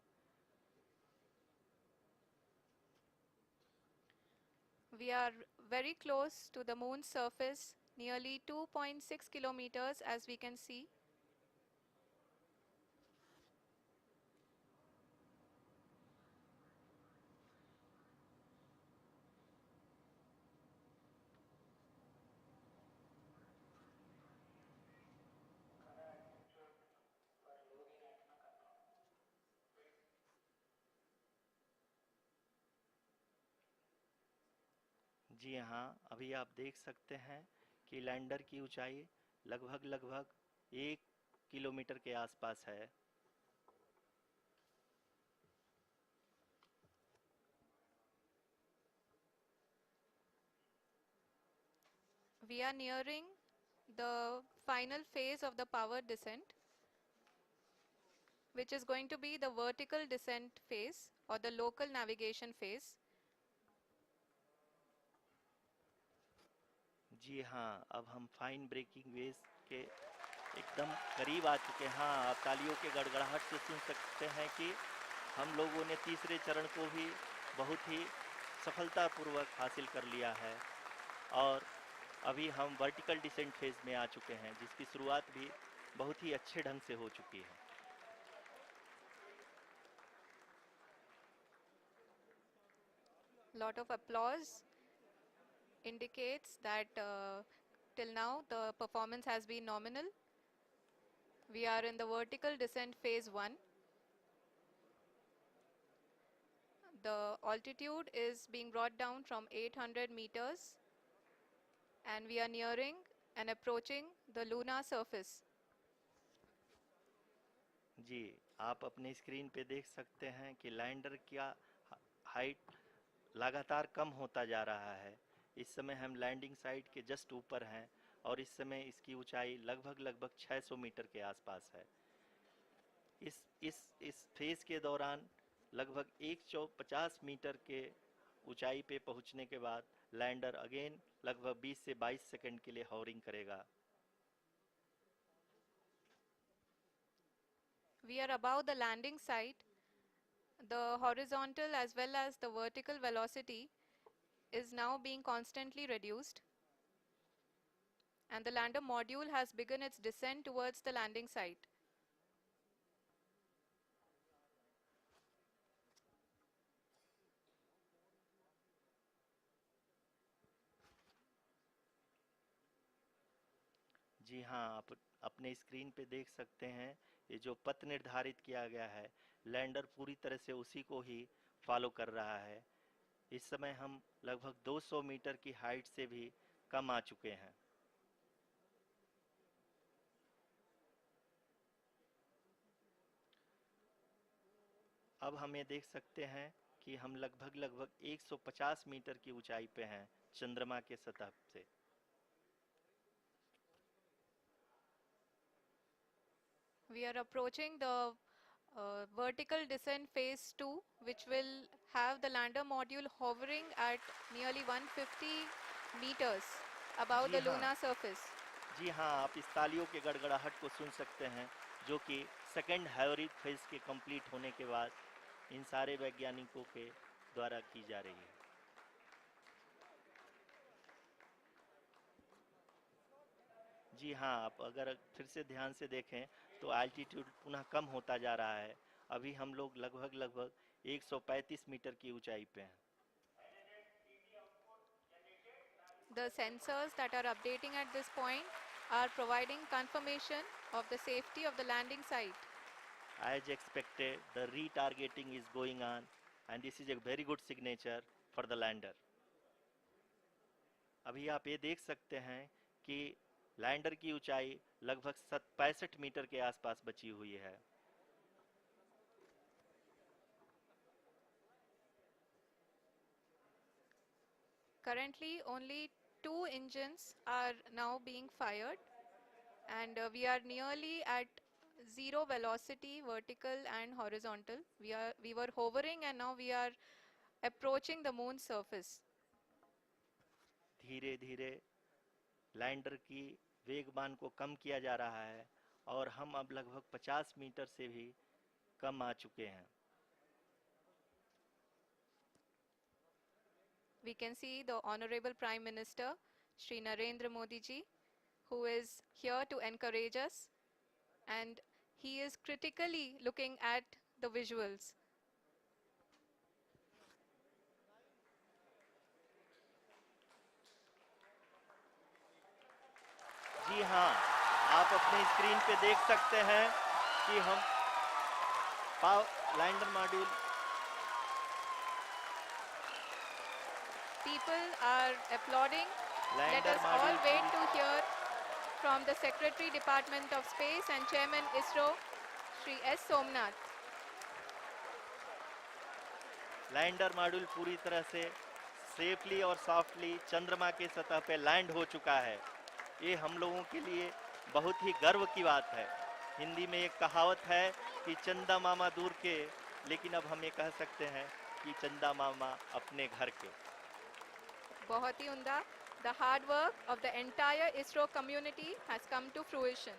We are very close to the moon's surface, nearly 2.6 kilometers as we can see. जी हाँ, अभी आप देख सकते हैं कि लैंडर की ऊंचाई लगभग लगभग 1 किलोमीटर के आसपास है। We are nearing the final phase of the power descent, which is going to be the vertical descent phase or the local navigation phase. जी हाँ, अब हम फाइन ब्रेकिंग वेव्स के एकदम करीब आ चुके हैं। हाँ, आप तालियों के गड़गड़ाहट से सुन सकते हैं कि हम लोगों ने तीसरे चरण को भी बहुत ही सफलतापूर्वक हासिल कर लिया है और अभी हम वर्टिकल डिसेंट फेज में आ चुके हैं, जिसकी शुरुआत भी बहुत ही अच्छे ढंग से हो चुकी है। Lot of applause indicates that till now the performance has been nominal. We are in the vertical descent phase 1. The altitude is being brought down from 800 meters, and we are nearing and approaching the lunar surface. जी, आप अपने screen पे देख सकते हैं कि lander का height लगातार कम होता जा रहा है। इस समय हम लैंडिंग साइट के जस्ट ऊपर हैं और इस समय इसकी ऊंचाई लगभग लगभग 600 मीटर के आसपास है। इस फेज के दौरान लगभग 150 मीटर के ऊंचाई पे पहुंचने के बाद लैंडर अगेन लगभग 20 से 22 सेकंड के लिए हॉवरिंग करेगा। We are above the landing site. The horizontal as well as the vertical velocity is now being constantly reduced, and the lander module has begun its descent towards the landing site. जी हाँ, आप अपने screen पे देख सकते हैं ये जो पथ निर्धारित किया गया है, लैंडर पूरी तरह से उसी को ही फॉलो कर रहा है। इस समय हम लगभग 200 मीटर की हाइट से भी कम आ चुके हैं। अब हमें देख सकते हैं कि हम लगभग लगभग 150 मीटर की ऊंचाई पे हैं चंद्रमा के सतह से। We are approaching the vertical descent phase 2, which will have the lander module hovering at nearly 150 meters above ji the हाँ, lunar surface. जी हाँ, आप इस तालियों के गड़गड़ाहट को सुन सकते हैं, जो कि सेकंड हाइब्रिड फेज के कंप्लीट होने के बाद इन सारे वैज्ञानिकों के द्वारा की जा रही है। जी हाँ, आप अगर फिर से ध्यान से देखें तो एल्टीट्यूड पुनः कम होता जा रहा है। अभी हम लोग लगभग 135 मीटर की ऊंचाई पे हैं। The sensors that are updating at this point are providing confirmation of the safety of the landing site. As expected, the retargeting is going on and this is a very good signature for the lander. अभी आप ये देख सकते हैं कि lander की ऊंचाई लगभग 65 मीटर के आसपास बची हुई है। Currently, only two engines are now being fired, and we are nearly at zero velocity, vertical and horizontal. We were hovering, and now we are approaching the moon's surface. धीरे धीरे लैंडर की वेगमान को कम किया जा रहा है और हम अब लगभग 50 मीटर से भी कम आ चुके हैं। We can see the Honorable Prime Minister, Shri Narendra Modi ji, who is here to encourage us, and he is critically looking at the visuals. जी हाँ, आप अपने स्क्रीन पे देख सकते हैं कि हम lander module People are applauding. Let lander us all module wait to hear from the Secretary Department of Space and Chairman ISRO, Shri S. Somnath. Lander module पूरी तरह से सेफली और सॉफ्टली चंद्रमा के सतह पे लैंड हो चुका है। ये हम लोगों के लिए बहुत ही गर्व की बात है। हिंदी में एक कहावत है कि चंदा मामा दूर के, लेकिन अब हम ये कह सकते हैं कि चंदा मामा अपने घर के। बहुत ही उम्दा. The hard work of the entire ISRO community has come to fruition.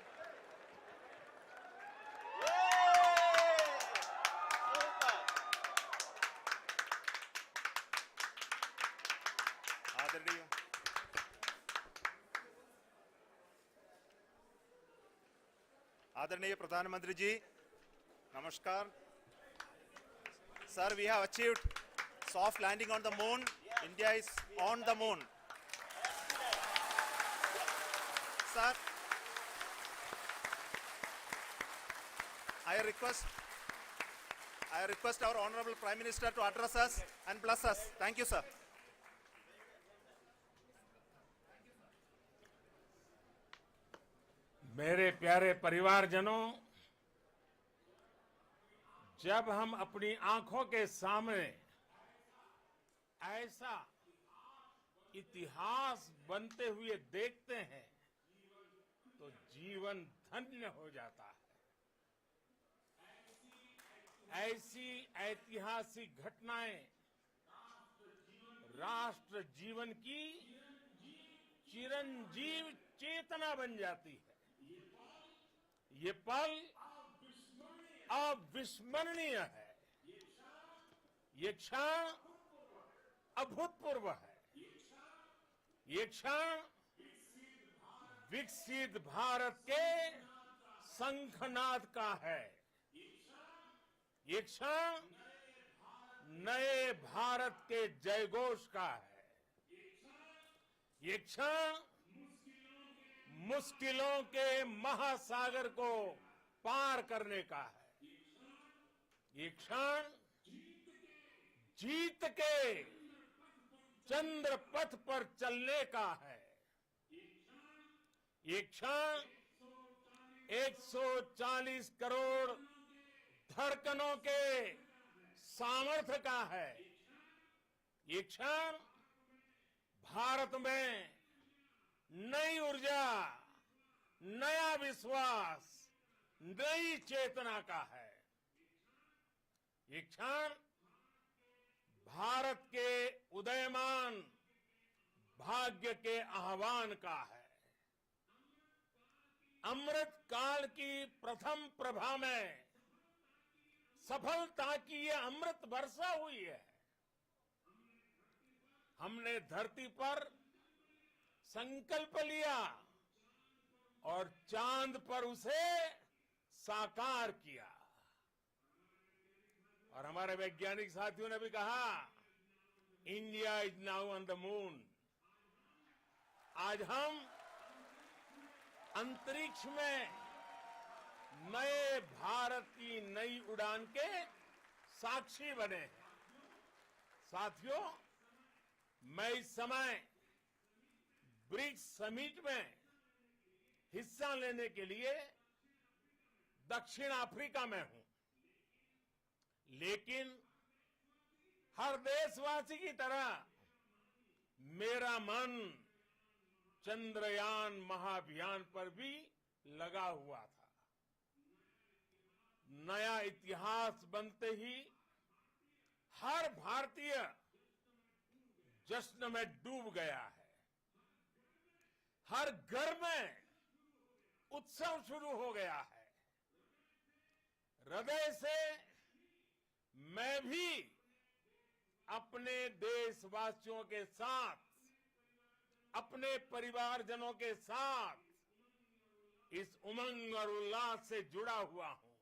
आदरणीय आदरणीय प्रधानमंत्री जी, नमस्कार। Sir, we have achieved soft landing on the moon. India is on the moon. Sir, I request our Honorable Prime Minister to address us and bless us. Thank you, sir. मेरे प्यारे परिवारजनों, जब हम अपनी आंखों के सामने ऐसा इतिहास बनते हुए देखते हैं तो जीवन धन्य हो जाता है। ऐसी ऐतिहासिक घटनाएं राष्ट्र जीवन की चिरंजीव चेतना बन जाती है। ये पल अविस्मरणीय है। ये क्षण अभूतपूर्व है। ये क्षण विकसित भारत के शंखनाद का है। ये क्षण नए भारत के जयघोष का है। ये क्षण मुश्किलों के महासागर को पार करने का है। ये क्षण जीत के चंद्र पथ पर चलने का है। ये क्षण 140 करोड़ धड़कनों के सामर्थ्य का है। ये क्षण भारत में नई ऊर्जा, नया विश्वास, नई चेतना का है। ये क्षण भारत के उदयमान भाग्य के आह्वान का है। अमृत काल की प्रथम प्रभा में सफलता की ये अमृत वर्षा हुई है। हमने धरती पर संकल्प लिया और चांद पर उसे साकार किया। और हमारे वैज्ञानिक साथियों ने भी कहा, India is now on the moon. आज हम अंतरिक्ष में नए भारत की नई उड़ान के साक्षी बने हैं। साथियों, मैं इस समय ब्रिक्स समिट में हिस्सा लेने के लिए दक्षिण अफ्रीका में हूं, लेकिन हर देशवासी की तरह मेरा मन चंद्रयान महाअभियान पर भी लगा हुआ था। नया इतिहास बनते ही हर भारतीय जश्न में डूब गया है। हर घर में उत्सव शुरू हो गया है। हृदय से मैं भी अपने देशवासियों के साथ, अपने परिवारजनों के साथ इस उमंग और उल्लास से जुड़ा हुआ हूं।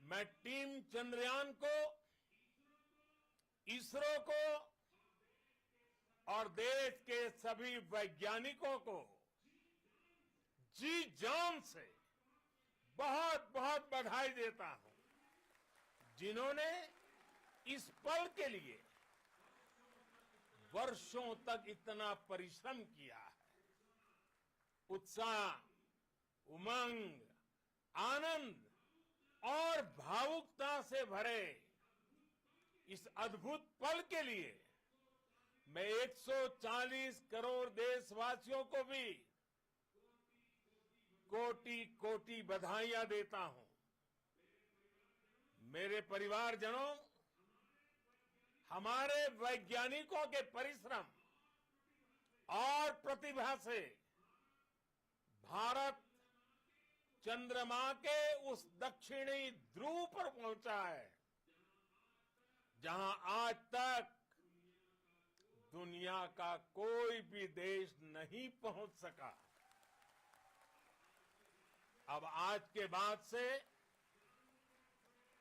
मैं टीम चंद्रयान को, इसरो को और देश के सभी वैज्ञानिकों को जी जान से बहुत बहुत बधाई देता हूं, जिन्होंने इस पल के लिए वर्षों तक इतना परिश्रम किया है। उत्साह, उमंग, आनंद और भावुकता से भरे इस अद्भुत पल के लिए मैं 140 करोड़ देशवासियों को भी कोटि कोटि बधाइयां देता हूं। मेरे परिवारजनों, हमारे वैज्ञानिकों के परिश्रम और प्रतिभा से भारत चंद्रमा के उस दक्षिणी ध्रुव पर पहुंचा है, जहां आज तक दुनिया का कोई भी देश नहीं पहुंच सका। अब आज के बाद से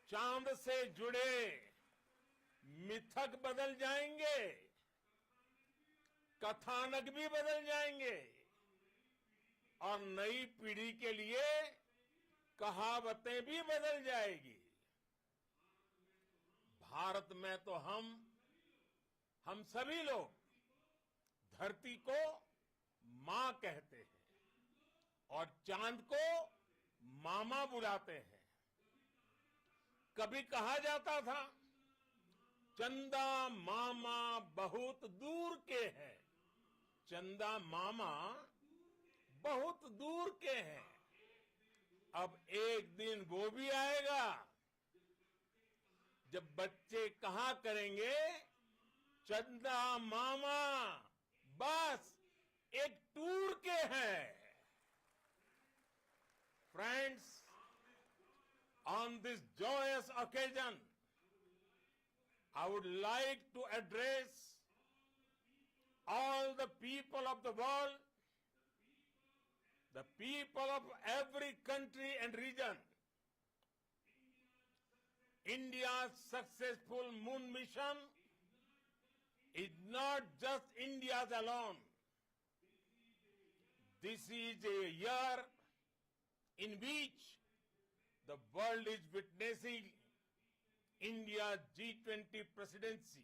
चांद से जुड़े मिथक बदल जाएंगे, कथानक भी बदल जाएंगे और नई पीढ़ी के लिए कहावतें भी बदल जाएगी। भारत में तो हम सभी लोग धरती को मां कहते हैं और चांद को मामा बुलाते हैं। कभी कहा जाता था, चंदा मामा बहुत दूर के हैं। चंदा मामा बहुत दूर के हैं। अब एक दिन वो भी आएगा जब बच्चे कहा करेंगे, चंदा मामा बस एक टूर के हैं। Friends, on this joyous occasion, I would like to address all the people of the world, the people of every country and region. India's successful moon mission is not just India's alone. This is a year in which the world is witnessing India's G20 presidency.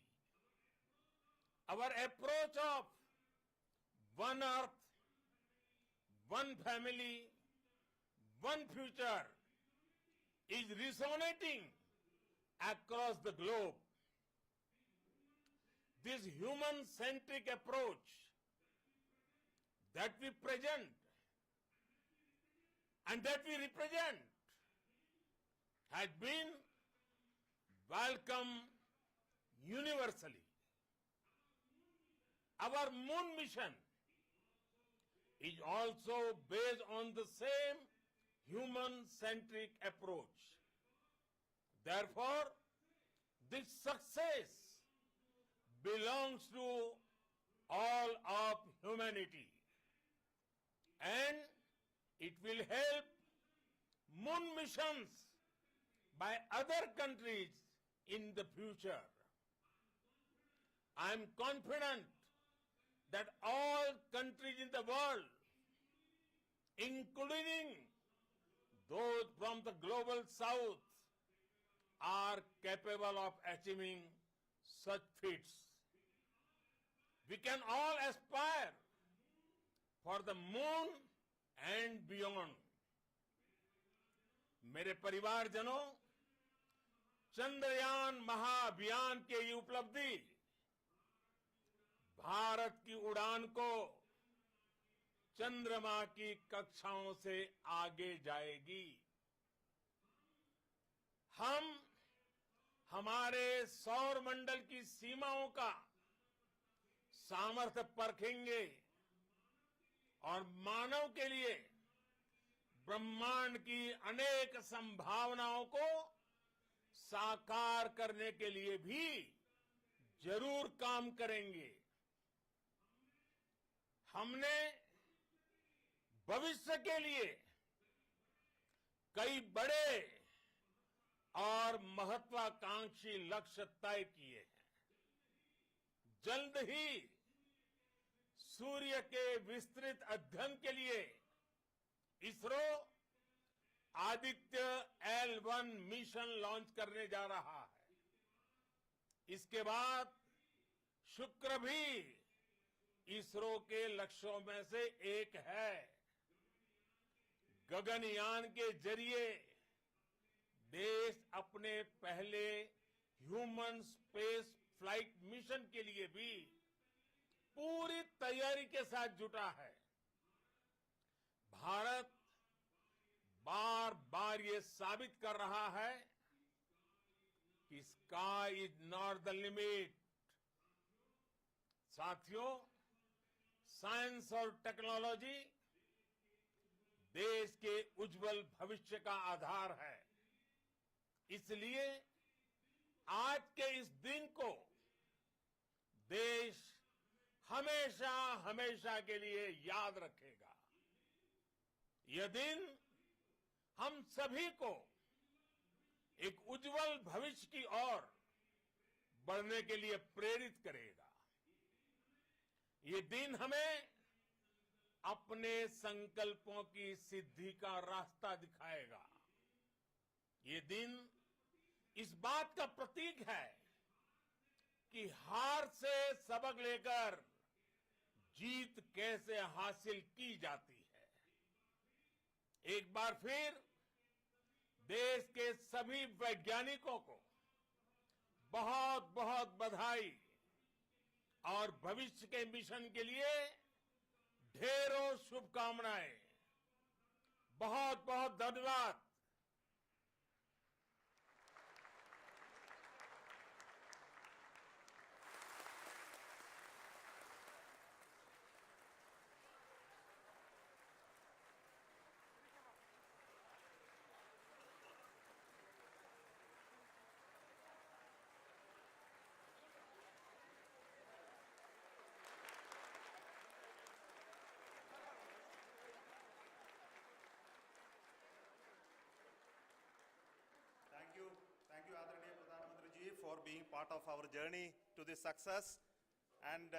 Our approach of one earth, one family, one future is resonating across the globe. This human-centric approach that we present and that we represent has been welcomed universally. Our moon mission is also based on the same human-centric approach. Therefore, this success belongs to all of humanity. and it will help moon missions by other countries in the future. I am confident that all countries in the world, including those from the global south, are capable of achieving such feats. We can all aspire for the moon and beyond. मेरे परिवारजनों, चंद्रयान महाअभियान के ये उपलब्धि भारत की उड़ान को चंद्रमा की कक्षाओं से आगे जाएगी। हम हमारे सौर मंडल की सीमाओं का सामर्थ्य परखेंगे और मानव के लिए ब्रह्मांड की अनेक संभावनाओं को साकार करने के लिए भी जरूर काम करेंगे। हमने भविष्य के लिए कई बड़े और महत्वाकांक्षी लक्ष्य तय किए हैं। जल्द ही सूर्य के विस्तृत अध्ययन के लिए ISRO Aditya L1 mission launch करने जा रहा है। इसके बाद शुक्र भी इसरो के लक्ष्यों में से एक है। गगनयान के जरिए देश अपने पहले ह्यूमन स्पेस फ्लाइट मिशन के लिए भी पूरी तैयारी के साथ जुटा है। भारत बार बार ये साबित कर रहा है कि sky is not the limit. साथियों, साइंस और टेक्नोलॉजी देश के उज्जवल भविष्य का आधार है। इसलिए आज के इस दिन को देश हमेशा हमेशा के लिए याद रखेगा। यह दिन हम सभी को एक उज्जवल भविष्य की ओर बढ़ने के लिए प्रेरित करेगा। ये दिन हमें अपने संकल्पों की सिद्धि का रास्ता दिखाएगा। ये दिन इस बात का प्रतीक है कि हार से सबक लेकर जीत कैसे हासिल की जाती है। एक बार फिर देश के सभी वैज्ञानिकों को बहुत बहुत बधाई और भविष्य के मिशन के लिए ढेरों शुभकामनाएं। बहुत बहुत धन्यवाद। Thank you, Adranaya Pradhan Mantri ji, for being part of our journey to this success. And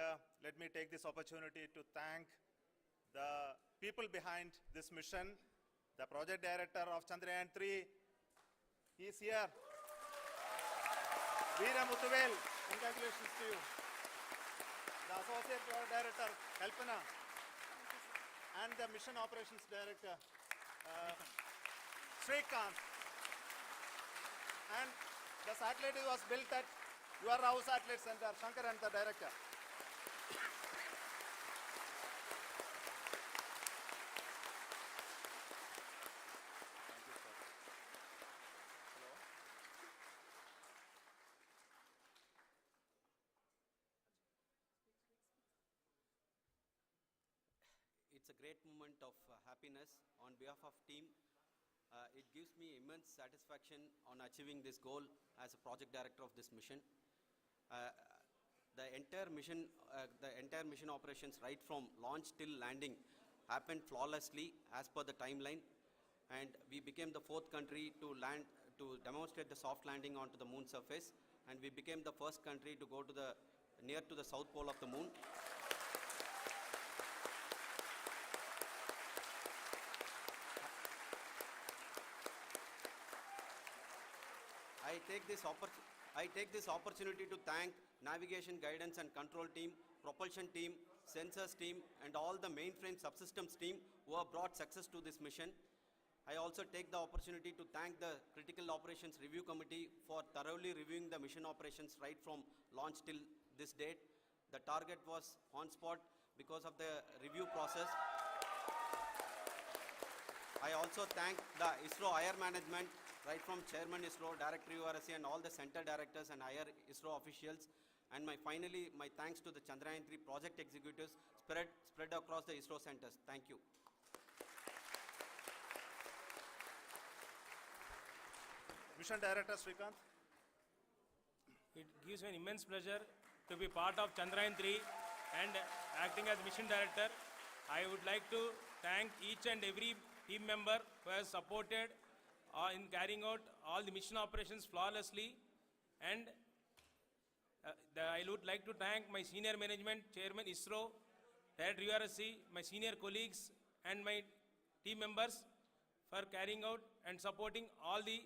let me take this opportunity to thank the people behind this mission, the project director of Chandrayaan 3. He is here. Veera Muthuvel, congratulations to you. The associate project director, Kalpana, and the mission operations director, Srikanth. And the satellite was built at your house satellite center, Shankar and the director. Thank you, sir. Hello. It's a great moment of happiness on behalf of team. It gives me immense satisfaction on achieving this goal as a project director of this mission. The entire mission operations, right from launch till landing, happened flawlessly as per the timeline, and we became the 4th country to land, to demonstrate the soft landing onto the moon surface, and we became the first country to go to the near to the south pole of the moon. I take this opportunity to thank navigation, guidance and control team, propulsion team, sensors team and all the mainframe subsystems team who have brought success to this mission. I also take the opportunity to thank the Critical Operations Review Committee for thoroughly reviewing the mission operations right from launch till this date. The target was on spot because of the review process. I also thank the ISRO higher management, right from Chairman ISRO, Director URSC and all the center directors and higher ISRO officials. And finally, my thanks to the Chandrayaan 3 project executives spread across the ISRO centers. Thank you. Mission Director Srikanth. It gives me an immense pleasure to be part of Chandrayaan 3 and acting as Mission Director. I would like to thank each and every team member who has supported in carrying out all the mission operations flawlessly, and I would like to thank my senior management, Chairman ISRO, Director URSC, my senior colleagues and my team members for carrying out and supporting all the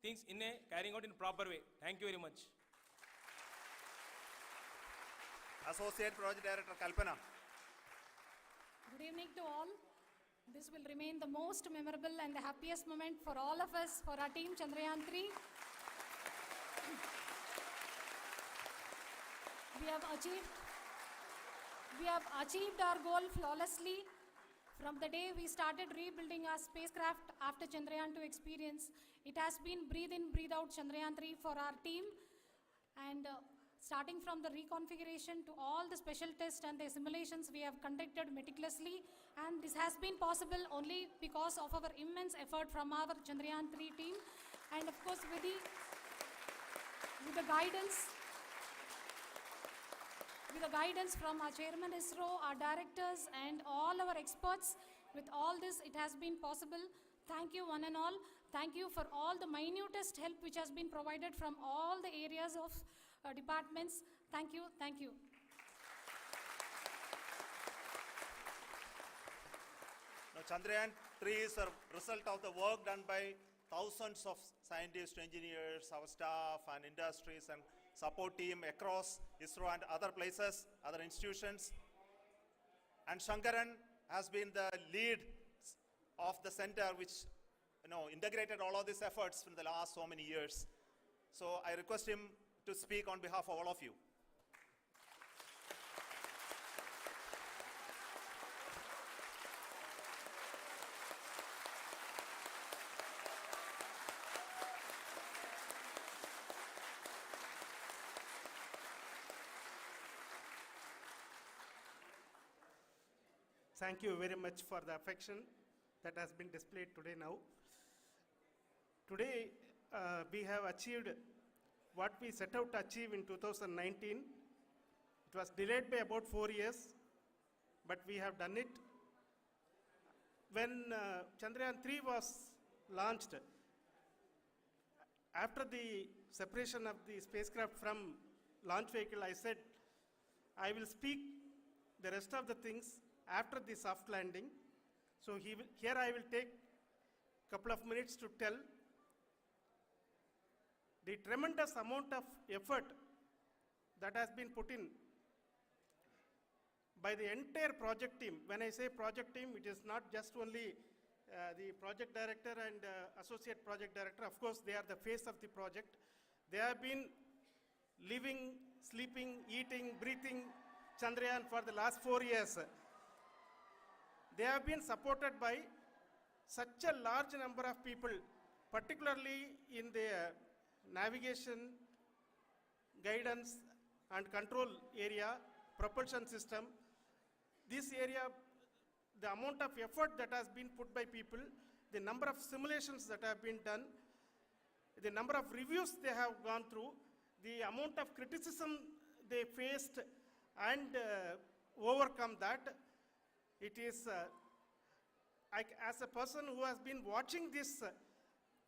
things carrying out in proper way. Thank you very much. Associate Project Director Kalpana. Good evening to all. This will remain the most memorable and the happiest moment for all of us, for our team Chandrayaan 3. We have achieved our goal flawlessly. From the day we started rebuilding our spacecraft after Chandrayaan 2 experience, it has been breathe in, breathe out Chandrayaan 3 for our team. And starting from the reconfiguration to all the special tests and the simulations we have conducted meticulously, and this has been possible only because of our immense effort from our Chandrayaan 3 team, and of course with the guidance from our Chairman ISRO, our directors and all our experts. With all this, it has been possible. Thank you one and all. Thank you for all the minutest help which has been provided from all the areas of departments. Thank you. Thank you. Now, Chandrayaan 3 is a result of the work done by thousands of scientists, engineers, our staff and industries and support team across ISRO and other places, other institutions. And Shankaran has been the lead of the center which integrated all of these efforts in the last so many years. So I request him to speak on behalf of all of you. Thank you very much for the affection that has been displayed today now. Today, we have achieved what we set out to achieve in 2019. It was delayed by about 4 years, but we have done it. When Chandrayaan 3 was launched, after the separation of the spacecraft from launch vehicle, I said, I will speak the rest of the things after the soft landing. So here I will take a couple of minutes to tell the tremendous amount of effort that has been put in by the entire project team. When I say project team, it is not just only the project director and associate project director. Of course, they are the face of the project. They have been living, sleeping, eating, breathing Chandrayaan for the last 4 years. They have been supported by such a large number of people, particularly in the navigation, guidance and control area, propulsion system. This area, the amount of effort that has been put by people, the number of simulations that have been done, the number of reviews they have gone through, the amount of criticism they faced and overcome that, It is, as a person who has been watching this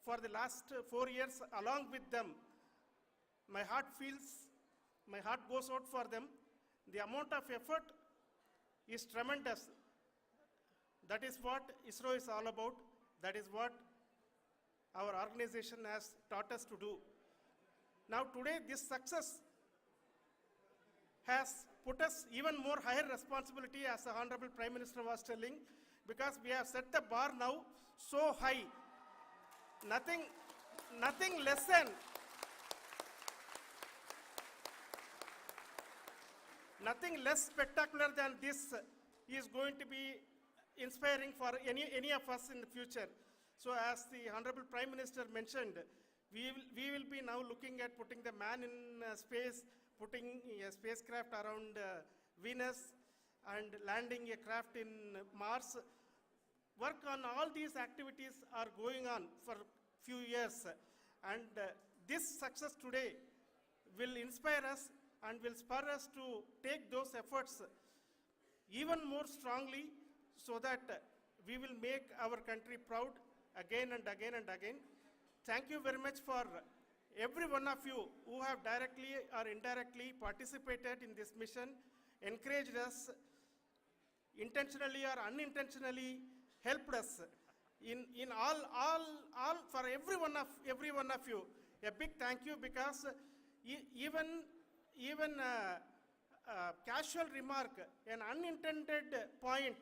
for the last 4 years along with them, my heart goes out for them. The amount of effort is tremendous. That is what ISRO is all about. That is what our organization has taught us to do. Now today, this success has put us even more higher responsibility, as the Honorable Prime Minister was telling, because we have set the bar now so high. Nothing less than nothing less spectacular than this is going to be inspiring for any of us in the future. So as the Honorable Prime Minister mentioned, we will be now looking at putting the man in space, putting a spacecraft around Venus, and landing a craft in Mars. Work on all these activities are going on for few years. And this success today will inspire us and will spur us to take those efforts even more strongly, so that we will make our country proud again and again and again. Thank you very much for every one of you who have directly or indirectly participated in this mission, encouraged us, intentionally or unintentionally helped us in all for every one of you. A big thank you, because even casual remark, an unintended point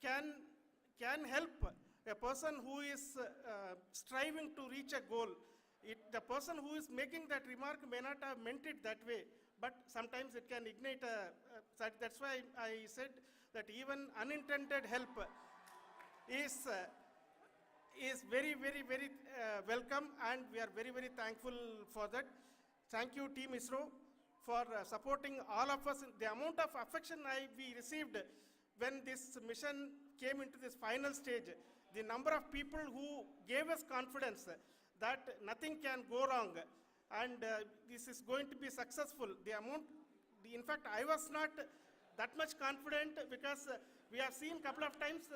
can help a person who is striving to reach a goal. The person who is making that remark may not have meant it that way, but sometimes it can ignite that's why I said that even unintended help is very, very, very welcome, and we are very, very thankful for that. Thank you, Team ISRO, for supporting all of us. The amount of affection we received when this mission came into this final stage, the number of people who gave us confidence that nothing can go wrong, and this is going to be successful. In fact, I was not that much confident, because we have seen a couple of times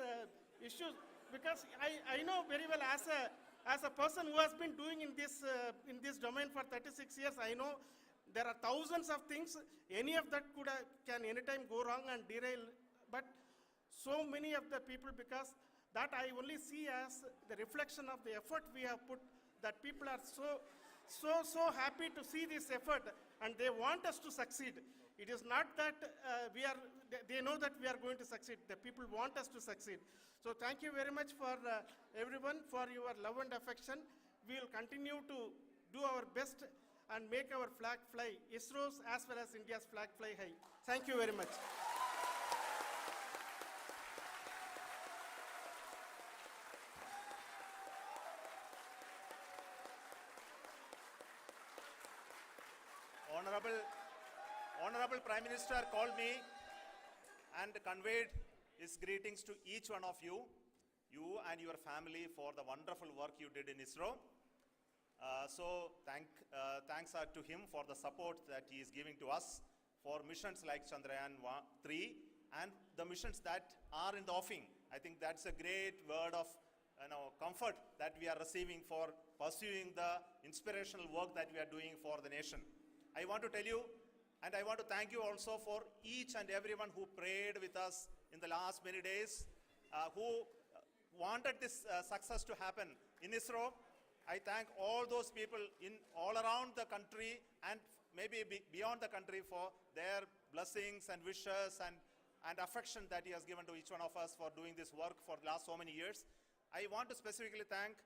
issues, because I know very well, as a person who has been doing in this domain for 36 years, I know there are thousands of things. Any of that can anytime go wrong and derail. But so many of the people, because that I only see as the reflection of the effort we have put, that people are so happy to see this effort, and they want us to succeed. It is not that they know that we are going to succeed. The people want us to succeed. So thank you very much for everyone, for your love and affection. We will continue to do our best and make our flag fly, ISRO's as well as India's flag fly high. Thank you very much. Honorable Prime Minister called me and conveyed his greetings to each one of you and your family, for the wonderful work you did in ISRO. So thanks are to him for the support that he is giving to us for missions like Chandrayaan 3 and the missions that are in the offing. I think that's a great word of comfort that we are receiving for pursuing the inspirational work that we are doing for the nation. I want to tell you, and I want to thank you also for each and everyone who prayed with us in the last many days, who wanted this success to happen in ISRO. I thank all those people all around the country and maybe beyond the country for their blessings and wishes and affection that he has given to each one of us for doing this work for the last so many years. I want to specifically thank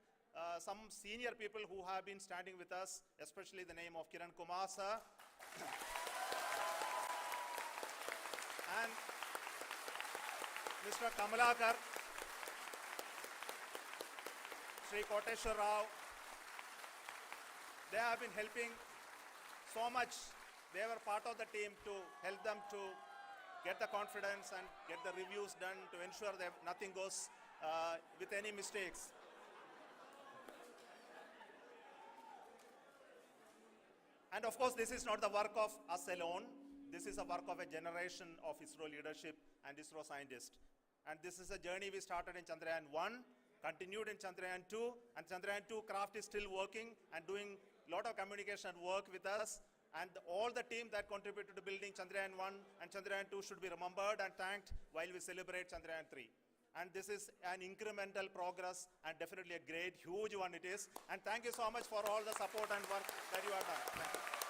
some senior people who have been standing with us, especially the name of Kiran Kumar sir and Mr. Kamalakar, Sri Koteshwar Rao. They have been helping so much. They were part of the team to help them to get the confidence and get the reviews done to ensure that nothing goes with any mistakes. And of course, this is not the work of us alone. This is a work of a generation of ISRO leadership and ISRO scientists. And this is a journey we started in Chandrayaan 1, continued in Chandrayaan 2, and Chandrayaan 2 craft is still working and doing a lot of communication work with us. And all the team that contributed to building Chandrayaan 1 and Chandrayaan 2 should be remembered and thanked while we celebrate Chandrayaan 3. And this is an incremental progress and definitely a great, huge one it is. And thank you so much for all the support and work that you have done. Thank you.